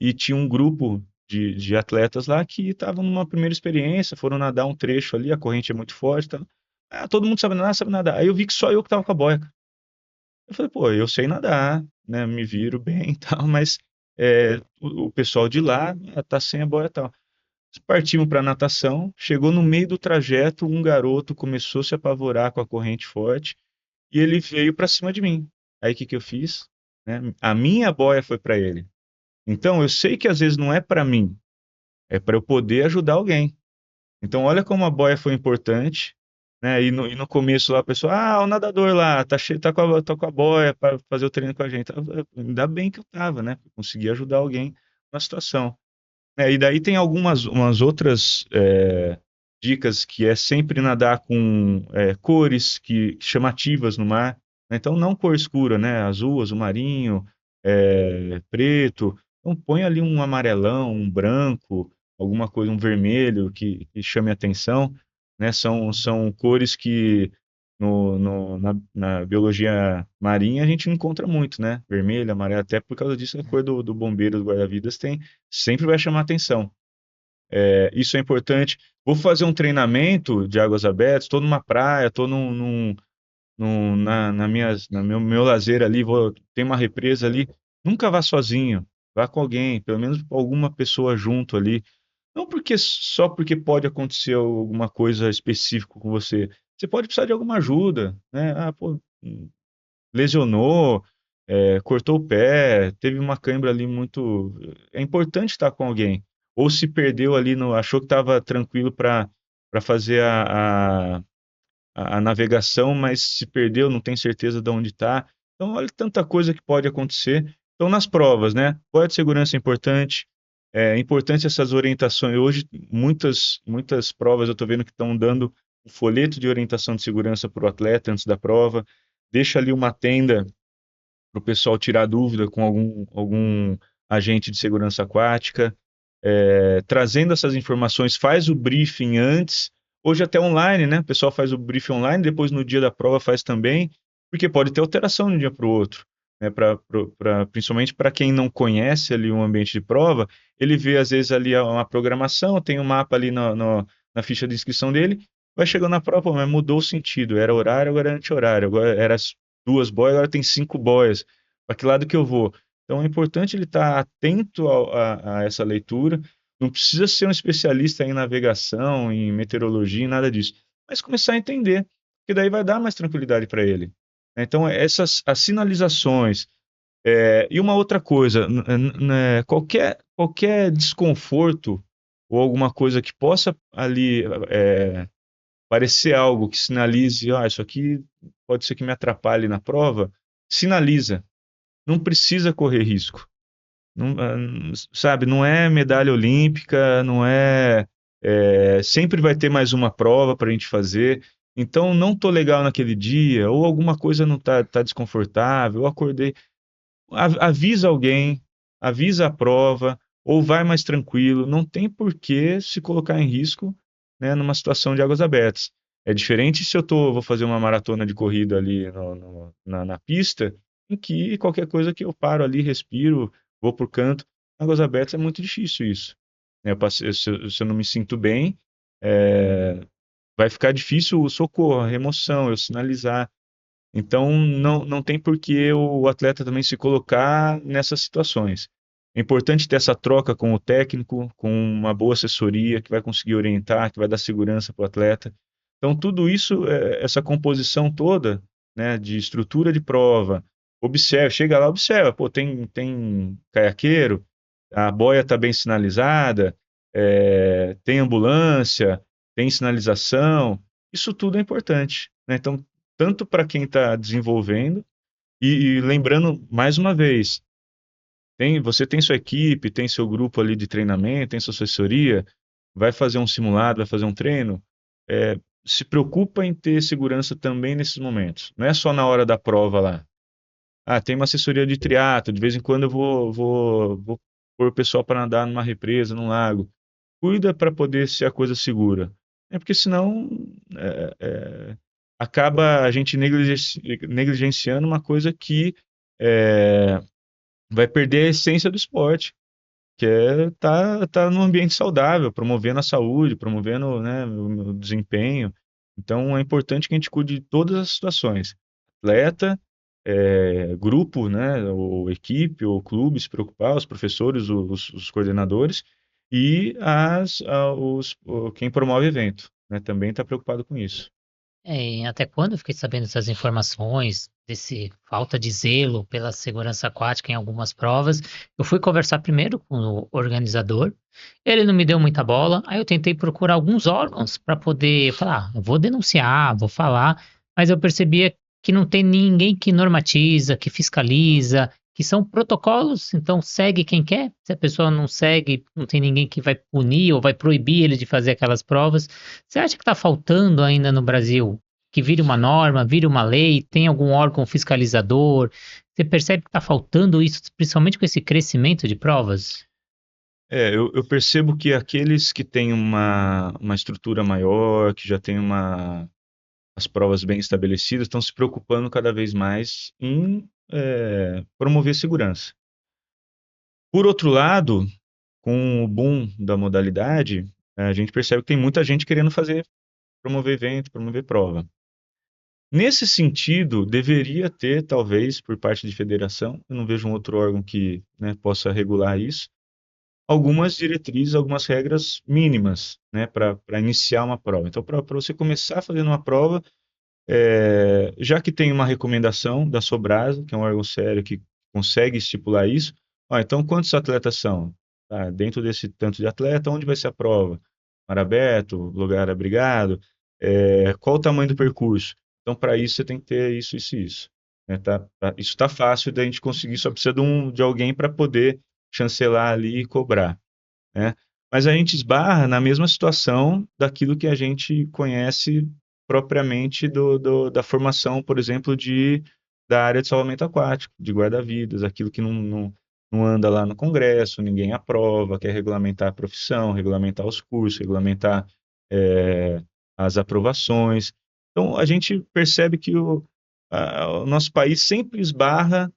[SPEAKER 2] e tinha um grupo de atletas lá que estavam numa primeira experiência, foram nadar um trecho ali, a corrente é muito forte, tá? Ah, todo mundo sabe nadar, sabe nadar. Aí eu vi que só eu que tava com a boia. Eu falei, pô, eu sei nadar, né? Me viro bem e tal, mas o pessoal de lá tá sem a boia e tal. Partimos para natação. Chegou no meio do trajeto, um garoto começou a se apavorar com a corrente forte e ele veio para cima de mim. Aí o que que eu fiz? Né? A minha boia foi para ele. Então eu sei que às vezes não é para mim, é para eu poder ajudar alguém. Então olha como a boia foi importante, né? E no começo lá a pessoa, o nadador lá tá cheio, tá com a boia para fazer o treino com a gente. Ainda bem que eu tava, né? Consegui ajudar alguém na situação. E daí tem algumas umas outras dicas que é sempre nadar com cores chamativas no mar, né? Então não cor escura, né? Azul, azul marinho, preto. Então põe ali um amarelão, um branco, alguma coisa, um vermelho que chame atenção, né? São cores que na biologia marinha a gente encontra muito, né? Vermelho, amarelo, até por causa disso a cor do bombeiro, do guarda-vidas sempre vai chamar atenção. Isso é importante. Vou fazer um treinamento de águas abertas, estou numa praia, estou na meu lazer ali, tem uma represa ali. Nunca vá sozinho, vá com alguém, pelo menos com alguma pessoa junto ali. Não só porque pode acontecer alguma coisa específica com você. Você pode precisar de alguma ajuda, né? Pô, lesionou, cortou o pé, teve uma cãibra ali muito. É importante estar com alguém. Ou se perdeu ali, achou que estava tranquilo para fazer a navegação, mas se perdeu, não tem certeza de onde está. Então, olha tanta coisa que pode acontecer. Então, nas provas, né? Boia de segurança é importante essas orientações. Hoje, muitas provas eu estou vendo que estão dando um folheto de orientação de segurança para o atleta antes da prova, deixa ali uma tenda para o pessoal tirar dúvida com algum agente de segurança aquática, trazendo essas informações, faz o briefing antes, hoje até online, né? O pessoal faz o briefing online, depois no dia da prova faz também, porque pode ter alteração de um dia para o outro. Né, principalmente para quem não conhece ali o ambiente de prova, ele vê às vezes ali uma programação, tem um mapa ali na ficha de inscrição dele, vai chegando na prova, mas mudou o sentido, era horário, agora é anti-horário, agora era duas boias, agora tem cinco boias. Para que lado que eu vou? Então é importante ele estar atento a essa leitura. Não precisa ser um especialista em navegação, em meteorologia, em nada disso. Mas começar a entender, que daí vai dar mais tranquilidade para ele. Então, as sinalizações. E uma outra coisa, qualquer desconforto ou alguma coisa que possa ali parecer algo que sinalize, isso aqui pode ser que me atrapalhe na prova, sinaliza. Não precisa correr risco. Não, sabe, não é medalha olímpica, não sempre vai ter mais uma prova para a gente fazer. Então, não tô legal naquele dia, ou alguma coisa não tá desconfortável, ou acordei. Avisa alguém, avisa a prova, ou vai mais tranquilo. Não tem por que se colocar em risco, né, numa situação de águas abertas. É diferente se vou fazer uma maratona de corrida ali na pista, em que qualquer coisa que eu paro ali, respiro, vou pro canto. Águas abertas é muito difícil isso. Né? Se eu não me sinto bem, é, vai ficar difícil o socorro, a remoção, eu sinalizar. Então, não tem por que o atleta também se colocar nessas situações. É importante ter essa troca com o técnico, com uma boa assessoria que vai conseguir orientar, que vai dar segurança para o atleta. Então, tudo isso, essa composição toda, né, de estrutura de prova, observa, chega lá, observa, pô, tem caiaqueiro, a boia está bem sinalizada, tem ambulância, tem sinalização, isso tudo é importante, né? Então, tanto para quem está desenvolvendo, e lembrando mais uma vez, você tem sua equipe, tem seu grupo ali de treinamento, tem sua assessoria, vai fazer um simulado, vai fazer um treino, se preocupa em ter segurança também nesses momentos. Não é só na hora da prova lá. Ah, tem uma assessoria de triatlo, de vez em quando eu vou pôr o pessoal para nadar numa represa, num lago. Cuida para poder ser a coisa segura. É porque senão é, é, acaba a gente negligenciando uma coisa que é, vai perder a essência do esporte, que é tá num ambiente saudável, promovendo a saúde, promovendo, né, o desempenho. Então é importante que a gente cuide de todas as situações. Atleta, grupo, né, ou equipe, ou clube, se preocupar, os professores, os coordenadores e quem promove evento, né, também está preocupado com isso.
[SPEAKER 1] E até quando eu fiquei sabendo dessas informações, desse falta de zelo pela segurança aquática em algumas provas, eu fui conversar primeiro com o organizador, ele não me deu muita bola, aí eu tentei procurar alguns órgãos para poder falar, eu vou denunciar, vou falar, mas eu percebia que não tem ninguém que normatiza, que fiscaliza, que são protocolos, então segue quem quer, se a pessoa não segue, não tem ninguém que vai punir ou vai proibir ele de fazer aquelas provas. Você acha que está faltando ainda no Brasil que vire uma norma, vire uma lei, tem algum órgão fiscalizador? Você percebe que está faltando isso, principalmente com esse crescimento de provas?
[SPEAKER 2] Eu percebo que aqueles que têm uma estrutura maior, que já têm as provas bem estabelecidas, estão se preocupando cada vez mais em promover segurança. Por outro lado, com o boom da modalidade, a gente percebe que tem muita gente querendo promover evento, promover prova. Nesse sentido, deveria ter, talvez, por parte de federação, eu não vejo um outro órgão que, né, possa regular isso, algumas diretrizes, algumas regras mínimas, né, para iniciar uma prova. Então, para você começar fazendo uma prova, já que tem uma recomendação da Sobrasa, que é um órgão sério que consegue estipular isso, então quantos atletas são? Tá, dentro desse tanto de atleta, onde vai ser a prova? Mar aberto, lugar abrigado, qual o tamanho do percurso? Então, para isso, você tem que ter isso, isso e isso. Né, isso está fácil da gente conseguir, só precisa de alguém para poder chancelar ali e cobrar, né? Mas a gente esbarra na mesma situação daquilo que a gente conhece propriamente da formação, por exemplo, da área de salvamento aquático, de guarda-vidas, aquilo que não anda lá no Congresso, ninguém aprova, quer regulamentar a profissão, regulamentar os cursos, regulamentar é, as aprovações. Então, a gente percebe que o nosso país sempre esbarra,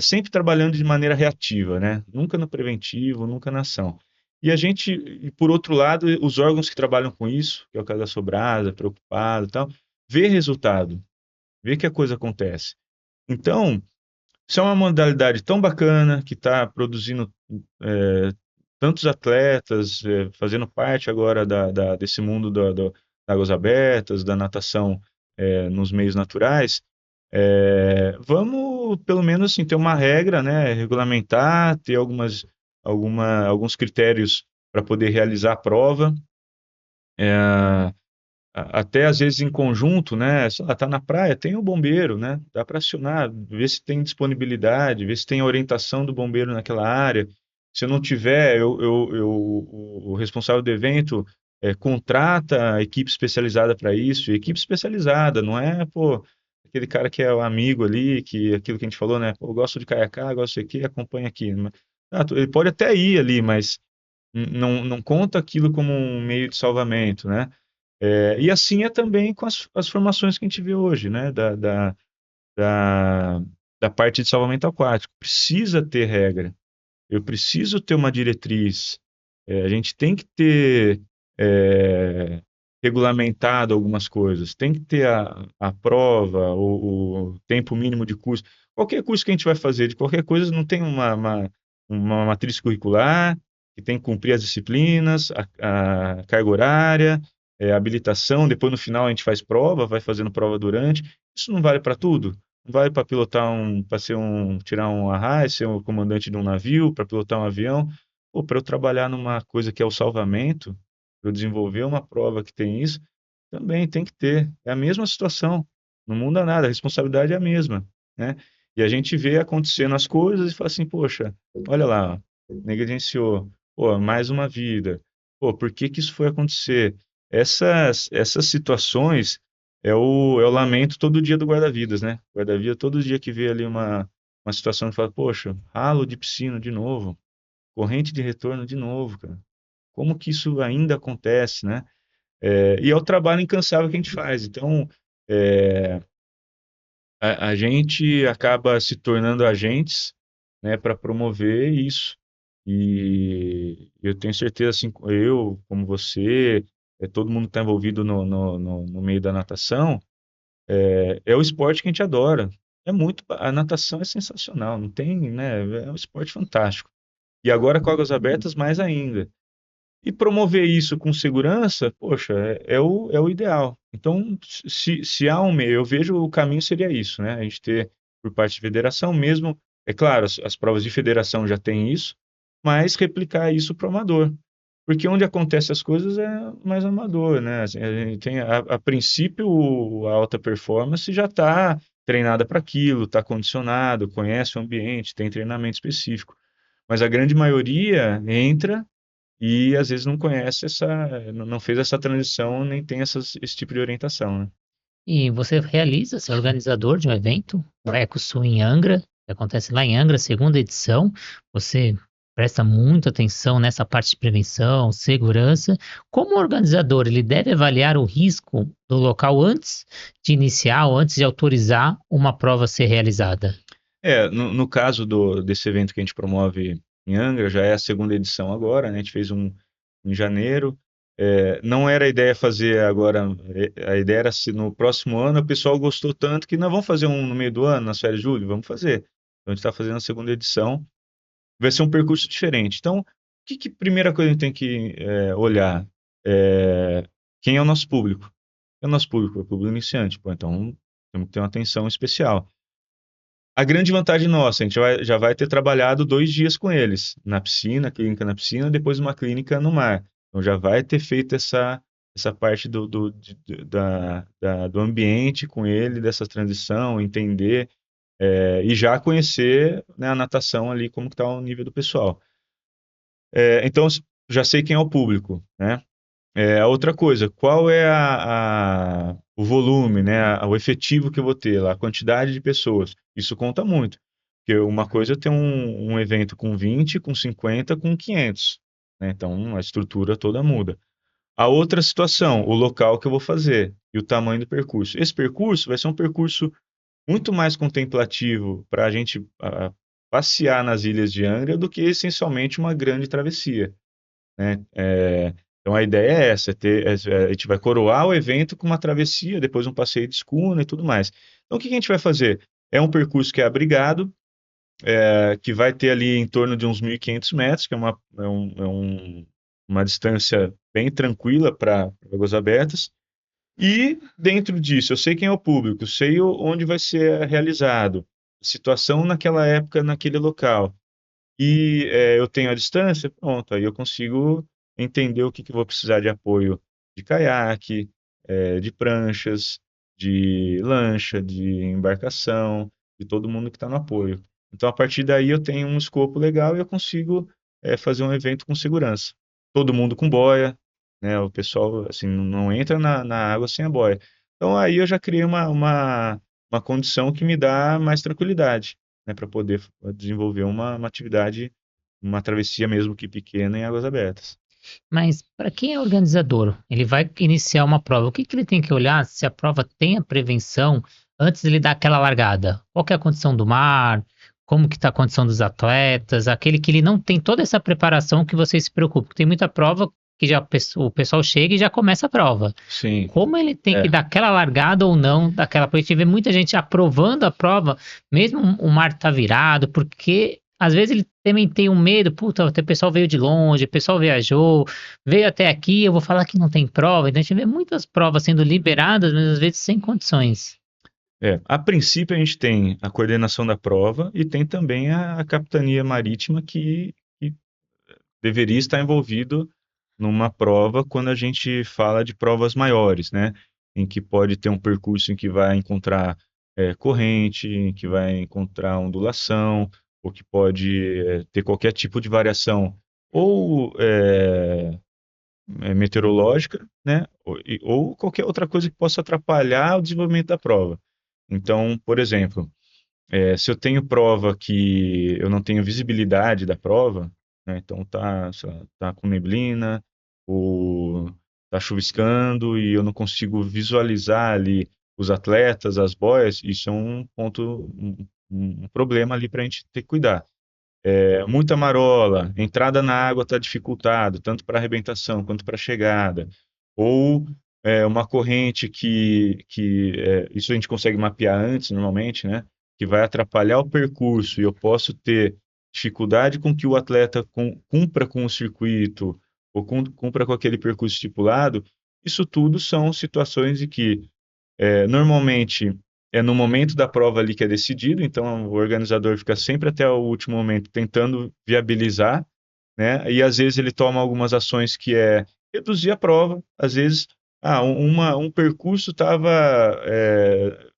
[SPEAKER 2] sempre trabalhando de maneira reativa, né? Nunca no preventivo, nunca na ação. E por outro lado, os órgãos que trabalham com isso, que é o caso da Sobrasa, preocupado e tal, vê resultado, vê que a coisa acontece. Então, isso é uma modalidade tão bacana que está produzindo tantos atletas, fazendo parte agora desse mundo das águas abertas, da natação nos meios naturais. Vamos, pelo menos, assim, ter uma regra, né, regulamentar, ter alguns critérios para poder realizar a prova. É, até às vezes em conjunto, né? Sei lá, tá na praia, tem o bombeiro, né? Dá para acionar, ver se tem disponibilidade, ver se tem orientação do bombeiro naquela área. Se não tiver, o responsável do evento contrata a equipe especializada para isso. E equipe especializada, não é, pô, aquele cara que é o amigo ali, que aquilo que a gente falou, né? Pô, eu gosto de caiacar, gosto de aqui, acompanha aqui. Ele pode até ir ali, mas não conta aquilo como um meio de salvamento, né? E assim é também com as formações que a gente vê hoje, né? Da, da parte de salvamento aquático. Precisa ter regra. Eu preciso ter uma diretriz. A gente tem que ter regulamentado algumas coisas. Tem que ter a prova, o tempo mínimo de curso. Qualquer curso que a gente vai fazer, de qualquer coisa, não tem uma matriz curricular, que tem que cumprir as disciplinas, a carga horária, habilitação, depois no final a gente faz prova, vai fazendo prova durante. Isso não vale para tudo. Não vale para pilotar tirar um arraio, ser um comandante de um navio, para pilotar um avião, ou para eu trabalhar numa coisa que é o salvamento, para eu desenvolver uma prova que tem isso, também tem que ter. É a mesma situação. Não muda nada, a responsabilidade é a mesma, né? E a gente vê acontecendo as coisas e fala assim, poxa, olha lá, negligenciou, pô, mais uma vida. Pô, por que que isso foi acontecer? Essas situações é o lamento todo dia do guarda-vidas, né? O guarda-vida todo dia que vê ali uma situação e fala, poxa, ralo de piscina de novo, corrente de retorno de novo, cara. Como que isso ainda acontece, né? E é o trabalho incansável que a gente faz. Então, é, a gente acaba se tornando agentes, né, para promover isso. E eu tenho certeza, assim, eu, como você, todo mundo que está envolvido no meio da natação, é o esporte que a gente adora. A natação é sensacional, não tem, né, é um esporte fantástico. E agora com águas abertas, mais ainda. E promover isso com segurança, poxa, é o ideal. Então, se há um meio, eu vejo o caminho seria isso, né? A gente ter por parte de federação, mesmo, é claro, as provas de federação já têm isso, mas replicar isso para o amador. Porque onde acontecem as coisas é mais amador, né? Assim, a gente tem, a princípio, a alta performance já está treinada para aquilo, está condicionado, conhece o ambiente, tem treinamento específico. Mas a grande maioria entra e às vezes não conhece não fez essa transição, nem tem esse tipo de orientação, né?
[SPEAKER 1] E você realiza, você é organizador de um evento, o EcoSul em Angra, que acontece lá em Angra, segunda edição. Você presta muita atenção nessa parte de prevenção, segurança. Como organizador, ele deve avaliar o risco do local antes de iniciar ou antes de autorizar uma prova a ser realizada.
[SPEAKER 2] No caso desse evento que a gente promove em Angra, já é a segunda edição agora, né? A gente fez um em janeiro. Não era a ideia fazer agora, a ideia era se no próximo ano o pessoal gostou tanto que nós vamos fazer um no meio do ano, nas férias de julho, vamos fazer. Então a gente está fazendo a segunda edição, vai ser um percurso diferente. Então, primeira coisa a gente tem que olhar? É, quem é o nosso público? Quem é o nosso público? É o público iniciante. Pô, então, temos que ter uma atenção especial. A grande vantagem nossa, a gente já vai ter trabalhado 2 dias com eles, na piscina, clínica na piscina, depois uma clínica no mar. Então, já vai ter feito essa parte do ambiente com ele, dessa transição, entender e já conhecer, né, a natação ali, como que está o nível do pessoal. Então, já sei quem é o público, né? A outra coisa, qual é o volume, né, o efetivo que eu vou ter lá, a quantidade de pessoas. Isso conta muito. Porque uma coisa é ter um evento com 20, com 50, com 500, né? Então, a estrutura toda muda. A outra situação, o local que eu vou fazer e o tamanho do percurso. Esse percurso vai ser um percurso muito mais contemplativo para a gente passear nas ilhas de Angra do que essencialmente uma grande travessia, né? Então a ideia é essa, a gente vai coroar o evento com uma travessia, depois um passeio de escuna e tudo mais. Então o que a gente vai fazer? É um percurso que é abrigado, que vai ter ali em torno de uns 1.500 metros, que uma distância bem tranquila para águas abertas. E dentro disso, eu sei quem é o público, sei onde vai ser realizado, situação naquela época, naquele local. E eu tenho a distância, pronto, aí eu consigo entender o que eu vou precisar de apoio de caiaque, de pranchas, de lancha, de embarcação, de todo mundo que está no apoio. Então, a partir daí, eu tenho um escopo legal e eu consigo fazer um evento com segurança. Todo mundo com boia, né? O pessoal assim, não entra na água sem a boia. Então, aí eu já criei uma condição que me dá mais tranquilidade, né, para poder desenvolver uma atividade, uma travessia mesmo que pequena em águas abertas.
[SPEAKER 1] Mas para quem é organizador, ele vai iniciar uma prova. O que que ele tem que olhar se a prova tem a prevenção antes de ele dar aquela largada? Qual que é a condição do mar? Como que está a condição dos atletas? Aquele que ele não tem toda essa preparação que vocês se preocupam. Porque tem muita prova que já o pessoal chega e já começa a prova.
[SPEAKER 2] Sim.
[SPEAKER 1] Como ele tem que
[SPEAKER 2] É.
[SPEAKER 1] dar aquela largada ou não daquela, porque a gente vê muita gente aprovando a prova, mesmo o mar tá virado, porque às vezes ele também tem um medo, puta, o pessoal veio de longe, o pessoal viajou, veio até aqui, eu vou falar que não tem prova. Então a gente vê muitas provas sendo liberadas, mas às vezes sem condições.
[SPEAKER 2] A princípio, a gente tem a coordenação da prova e tem também a capitania marítima que deveria estar envolvido numa prova quando a gente fala de provas maiores, né? Em que pode ter um percurso em que vai encontrar corrente, em que vai encontrar ondulação, ou que pode ter qualquer tipo de variação ou meteorológica, né? Ou qualquer outra coisa que possa atrapalhar o desenvolvimento da prova. Então, por exemplo, se eu tenho prova que eu não tenho visibilidade da prova, né, então tá, sei lá, tá com neblina, ou tá chuviscando e eu não consigo visualizar ali os atletas, as boias, isso é um ponto, um problema ali para a gente ter que cuidar. Muita marola, entrada na água está dificultado, tanto para arrebentação quanto para chegada. Ou uma corrente isso a gente consegue mapear antes, normalmente, né? Que vai atrapalhar o percurso e eu posso ter dificuldade com que o atleta cumpra com o circuito ou cumpra com aquele percurso estipulado. Isso tudo são situações em que normalmente é no momento da prova ali que é decidido, então o organizador fica sempre até o último momento tentando viabilizar, né? E às vezes ele toma algumas ações que é reduzir a prova, às vezes um percurso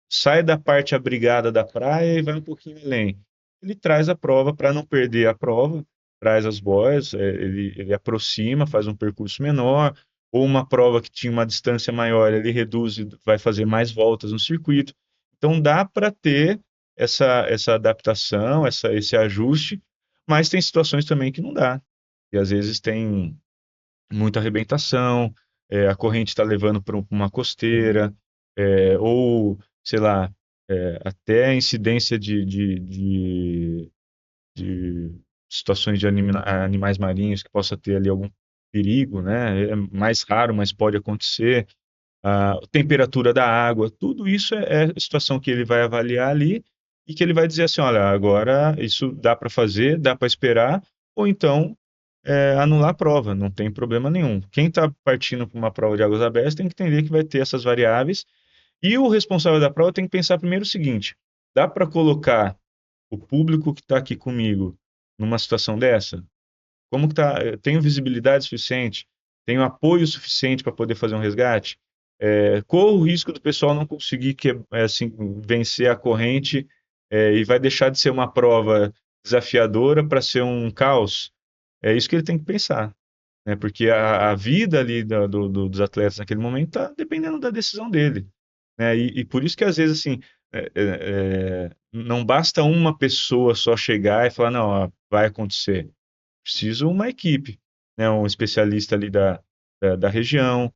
[SPEAKER 2] sai da parte abrigada da praia e vai um pouquinho além. Ele traz a prova para não perder a prova, traz as boias, ele aproxima, faz um percurso menor, ou uma prova que tinha uma distância maior, ele reduz e vai fazer mais voltas no circuito. Então dá para ter essa adaptação, esse ajuste, mas tem situações também que não dá. E às vezes tem muita arrebentação, a corrente está levando para uma costeira, ou, sei lá, até a incidência de situações de animais marinhos que possa ter ali algum perigo, né? É mais raro, mas pode acontecer. A temperatura da água, tudo isso é situação que ele vai avaliar ali e que ele vai dizer assim, olha, agora isso dá para fazer, dá para esperar, ou então anular a prova, não tem problema nenhum. Quem está partindo para uma prova de águas abertas tem que entender que vai ter essas variáveis e o responsável da prova tem que pensar primeiro o seguinte: dá para colocar o público que está aqui comigo numa situação dessa? Como que tá? Eu tenho visibilidade suficiente? Tenho apoio suficiente para poder fazer um resgate? Corro o risco do pessoal não conseguir assim, vencer a corrente e vai deixar de ser uma prova desafiadora para ser um caos? É isso que ele tem que pensar, né? Porque a vida ali dos atletas naquele momento está dependendo da decisão dele, né? E por isso que às vezes assim não basta uma pessoa só chegar e falar não, ó, vai acontecer. Preciso uma equipe, né? Um especialista ali da região,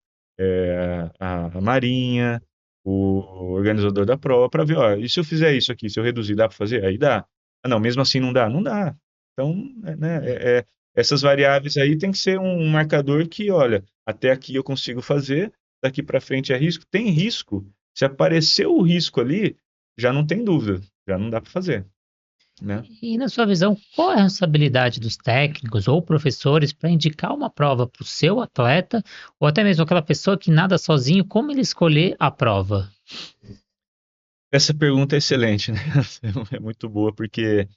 [SPEAKER 2] a Marinha, o organizador da prova, para ver, ó, e se eu fizer isso aqui, se eu reduzir, dá para fazer? Aí dá. Ah, não, mesmo assim não dá? Não dá. Então, né, essas variáveis aí tem que ser um marcador que, olha, até aqui eu consigo fazer, daqui para frente é risco. Tem risco. Se apareceu o risco ali, já não tem dúvida, já não dá para fazer, né?
[SPEAKER 1] E na sua visão, qual é a responsabilidade dos técnicos ou professores para indicar uma prova para o seu atleta, ou até mesmo aquela pessoa que nada sozinho, como ele escolher a prova?
[SPEAKER 2] Essa pergunta é excelente, né? É muito boa, porque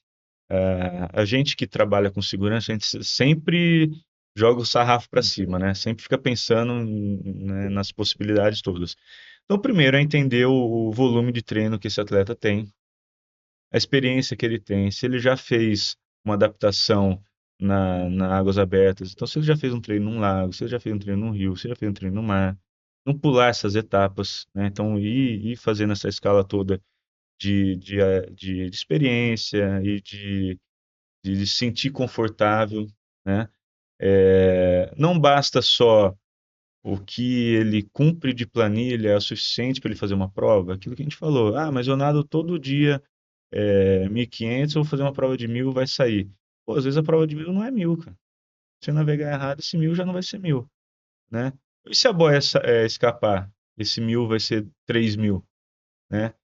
[SPEAKER 2] a gente que trabalha com segurança, a gente sempre joga o sarrafo para cima, né? Sempre fica pensando, né, nas possibilidades todas. Então, primeiro é entender o volume de treino que esse atleta tem, a experiência que ele tem, se ele já fez uma adaptação na águas abertas. Então, se ele já fez um treino num lago, se ele já fez um treino num rio, se ele já fez um treino no mar, não pular essas etapas, né? Então, ir fazendo essa escala toda de experiência e de se sentir confortável, né? Não basta só o que ele cumpre de planilha é o suficiente para ele fazer uma prova, aquilo que a gente falou, mas eu nado todo dia 1.500, eu vou fazer uma prova de 1.000, vai sair. Pô, às vezes a prova de 1.000 não é 1.000, cara. Se eu navegar errado, esse 1.000 já não vai ser 1.000. né? E se a boia escapar? Esse 1.000 vai ser 3.000, né?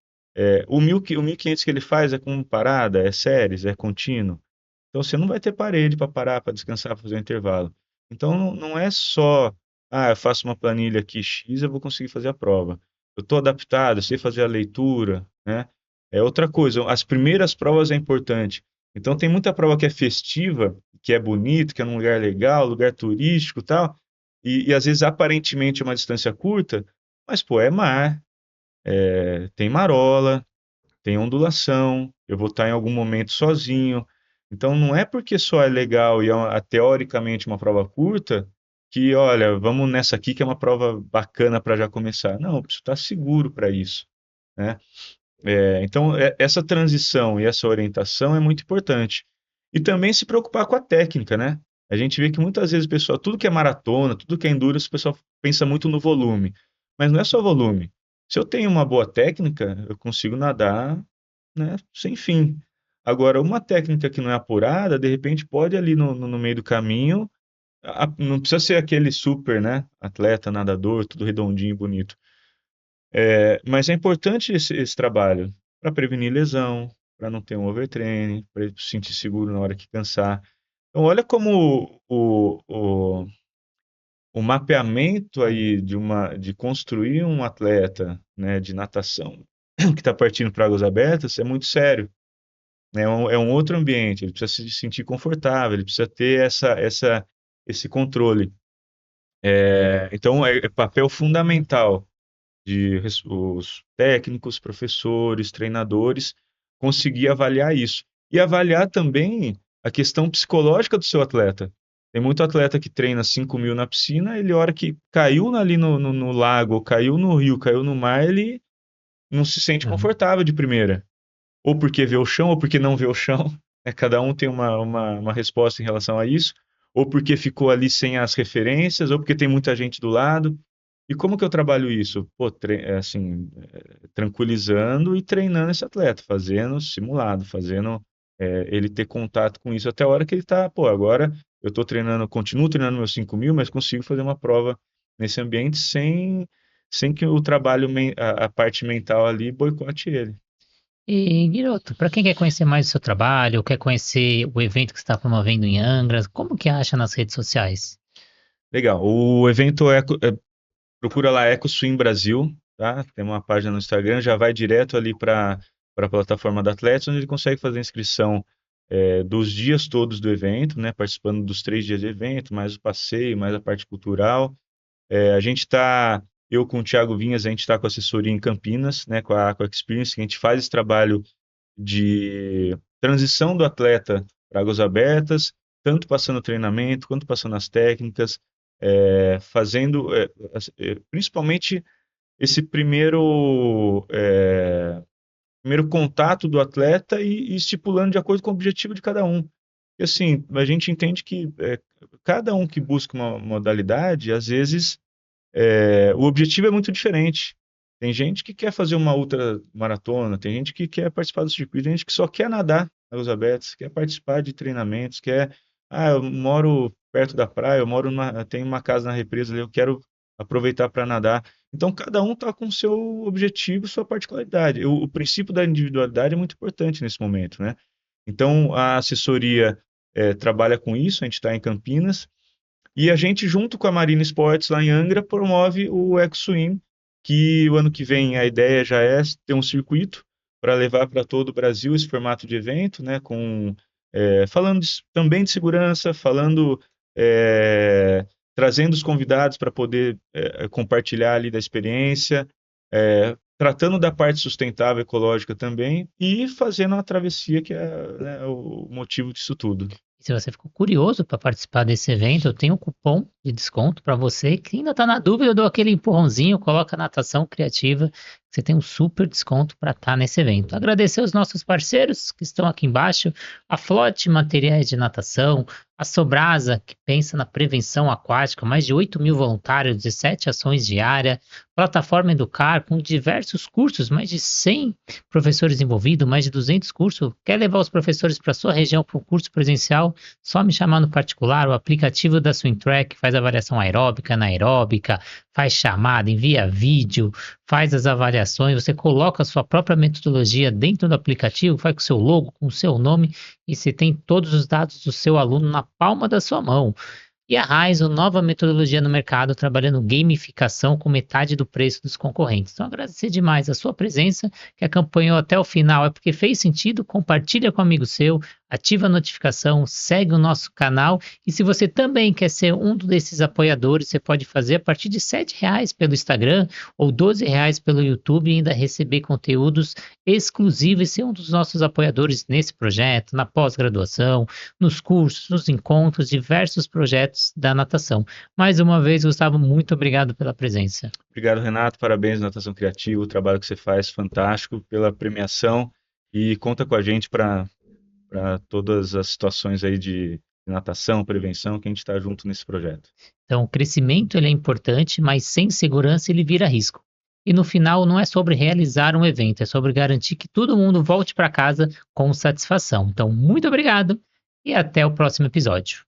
[SPEAKER 2] O 1.500 que ele faz é com parada, é séries, é contínuo. Então você não vai ter parede para parar, para descansar, para fazer um intervalo. Então não é só, eu faço uma planilha aqui X, eu vou conseguir fazer a prova. Eu estou adaptado, eu sei fazer a leitura, né? É outra coisa. As primeiras provas é importante. Então tem muita prova que é festiva, que é bonito, que é num lugar legal, lugar turístico, e tal. E às vezes aparentemente é uma distância curta, mas pô, é mar, tem marola, tem ondulação, eu vou estar em algum momento sozinho. Então, não é porque só é legal e teoricamente uma prova curta que, olha, vamos nessa aqui que é uma prova bacana para já começar. Não, eu preciso estar seguro para isso, né? Então, essa transição e essa orientação é muito importante. E também se preocupar com a técnica, né? A gente vê que muitas vezes o pessoal, tudo que é maratona, tudo que é endurance, o pessoal pensa muito no volume. Mas não é só volume. Se eu tenho uma boa técnica, eu consigo nadar, né, sem fim. Agora, uma técnica que não é apurada, de repente pode ali no meio do caminho, não precisa ser aquele super, né, atleta, nadador, tudo redondinho, bonito. Mas é importante esse trabalho para prevenir lesão, para não ter um overtraining, para ele se sentir seguro na hora que cansar. Então, olha como o mapeamento aí de construir um atleta, né, de natação que está partindo para águas abertas é muito sério, né? É um outro ambiente, ele precisa se sentir confortável, ele precisa ter esse controle. Então, é papel fundamental os técnicos, professores, treinadores, conseguir avaliar isso. E avaliar também a questão psicológica do seu atleta. Tem muito atleta que treina 5.000 na piscina, ele, a hora que caiu ali no lago, caiu no rio, caiu no mar, ele não se sente
[SPEAKER 1] Uhum.
[SPEAKER 2] confortável de primeira. Ou porque vê o chão, ou porque não vê o chão. Cada um tem uma resposta em relação a isso. Ou porque ficou ali sem as referências, ou porque tem muita gente do lado. E como que eu trabalho isso? Pô, assim, tranquilizando e treinando esse atleta, fazendo simulado, fazendo ele ter contato com isso até a hora que ele tá, pô, agora eu tô treinando, continuo treinando meus 5.000, mas consigo fazer uma prova nesse ambiente sem que o trabalho, a parte mental ali boicote ele.
[SPEAKER 1] E, Guiroto, para quem quer conhecer mais o seu trabalho, quer conhecer o evento que você está promovendo em Angra, como que acha nas redes sociais?
[SPEAKER 2] Legal. O evento procura lá EcoSwim Brasil, tá? Tem uma página no Instagram, já vai direto ali para a plataforma da Atletas, onde ele consegue fazer a inscrição dos dias todos do evento, né? Participando dos 3 dias de evento, mais o passeio, mais a parte cultural. A gente está, eu com o Thiago Vinhas, a gente está com a assessoria em Campinas, né? Com a Aqua Experience, que a gente faz esse trabalho de transição do atleta para águas abertas, tanto passando o treinamento, quanto passando as técnicas, fazendo principalmente esse primeiro contato do atleta e estipulando de acordo com o objetivo de cada um. E assim, a gente entende que cada um que busca uma modalidade, às vezes, o objetivo é muito diferente. Tem gente que quer fazer uma ultramaratona, tem gente que quer participar do circuito, tem gente que só quer nadar nas águas abertas, quer participar de treinamentos, eu moro perto da praia, tenho uma casa na represa ali, eu quero aproveitar para nadar. Então, cada um está com o seu objetivo, sua particularidade. O princípio da individualidade é muito importante nesse momento, né? Então, a assessoria trabalha com isso, a gente está em Campinas, e a gente, junto com a Marina Esportes lá em Angra, promove o EcoSwim, que o ano que vem a ideia já é ter um circuito para levar para todo o Brasil esse formato de evento, né, falando também de segurança, trazendo os convidados para poder compartilhar ali da experiência, tratando da parte sustentável ecológica também e fazendo a travessia que é, né, o motivo disso tudo.
[SPEAKER 1] Se você ficou curioso para participar desse evento, eu tenho um cupom de desconto para você que ainda está na dúvida, eu dou aquele empurrãozinho, coloca natação criativa, você tem um super desconto para estar nesse evento. Agradecer os nossos parceiros que estão aqui embaixo, a Flote Materiais de Natação, a Sobrasa, que pensa na prevenção aquática, mais de 8.000 voluntários, 17 ações diárias, Plataforma Educar, com diversos cursos, mais de 100 professores envolvidos, mais de 200 cursos. Quer levar os professores para sua região para um curso presencial? legal, só me chamar no particular, o aplicativo da Swimtrack faz avaliação aeróbica, anaeróbica, faz chamada, envia vídeo, faz as avaliações, você coloca a sua própria metodologia dentro do aplicativo, faz com o seu logo, com o seu nome, e você tem todos os dados do seu aluno na palma da sua mão. E a Raizo, nova metodologia no mercado, trabalhando gamificação com metade do preço dos concorrentes. Então, agradecer demais a sua presença, que acompanhou até o final. É porque fez sentido, compartilha com um amigo seu, ativa a notificação, segue o nosso canal. E se você também quer ser um desses apoiadores, você pode fazer a partir de R$ 7 pelo Instagram ou R$ 12 pelo YouTube e ainda receber conteúdos exclusivos e ser um dos nossos apoiadores nesse projeto, na pós-graduação, nos cursos, nos encontros, diversos projetos da natação. Mais uma vez, Gustavo, muito obrigado pela presença.
[SPEAKER 2] Obrigado, Renato. Parabéns, Natação Criativa. O trabalho que você faz, fantástico, pela premiação. E conta com a gente para todas as situações aí de natação, prevenção, que a gente está junto nesse projeto.
[SPEAKER 1] Então, o crescimento ele é importante, mas sem segurança ele vira risco. E no final não é sobre realizar um evento, é sobre garantir que todo mundo volte para casa com satisfação. Então, muito obrigado e até o próximo episódio.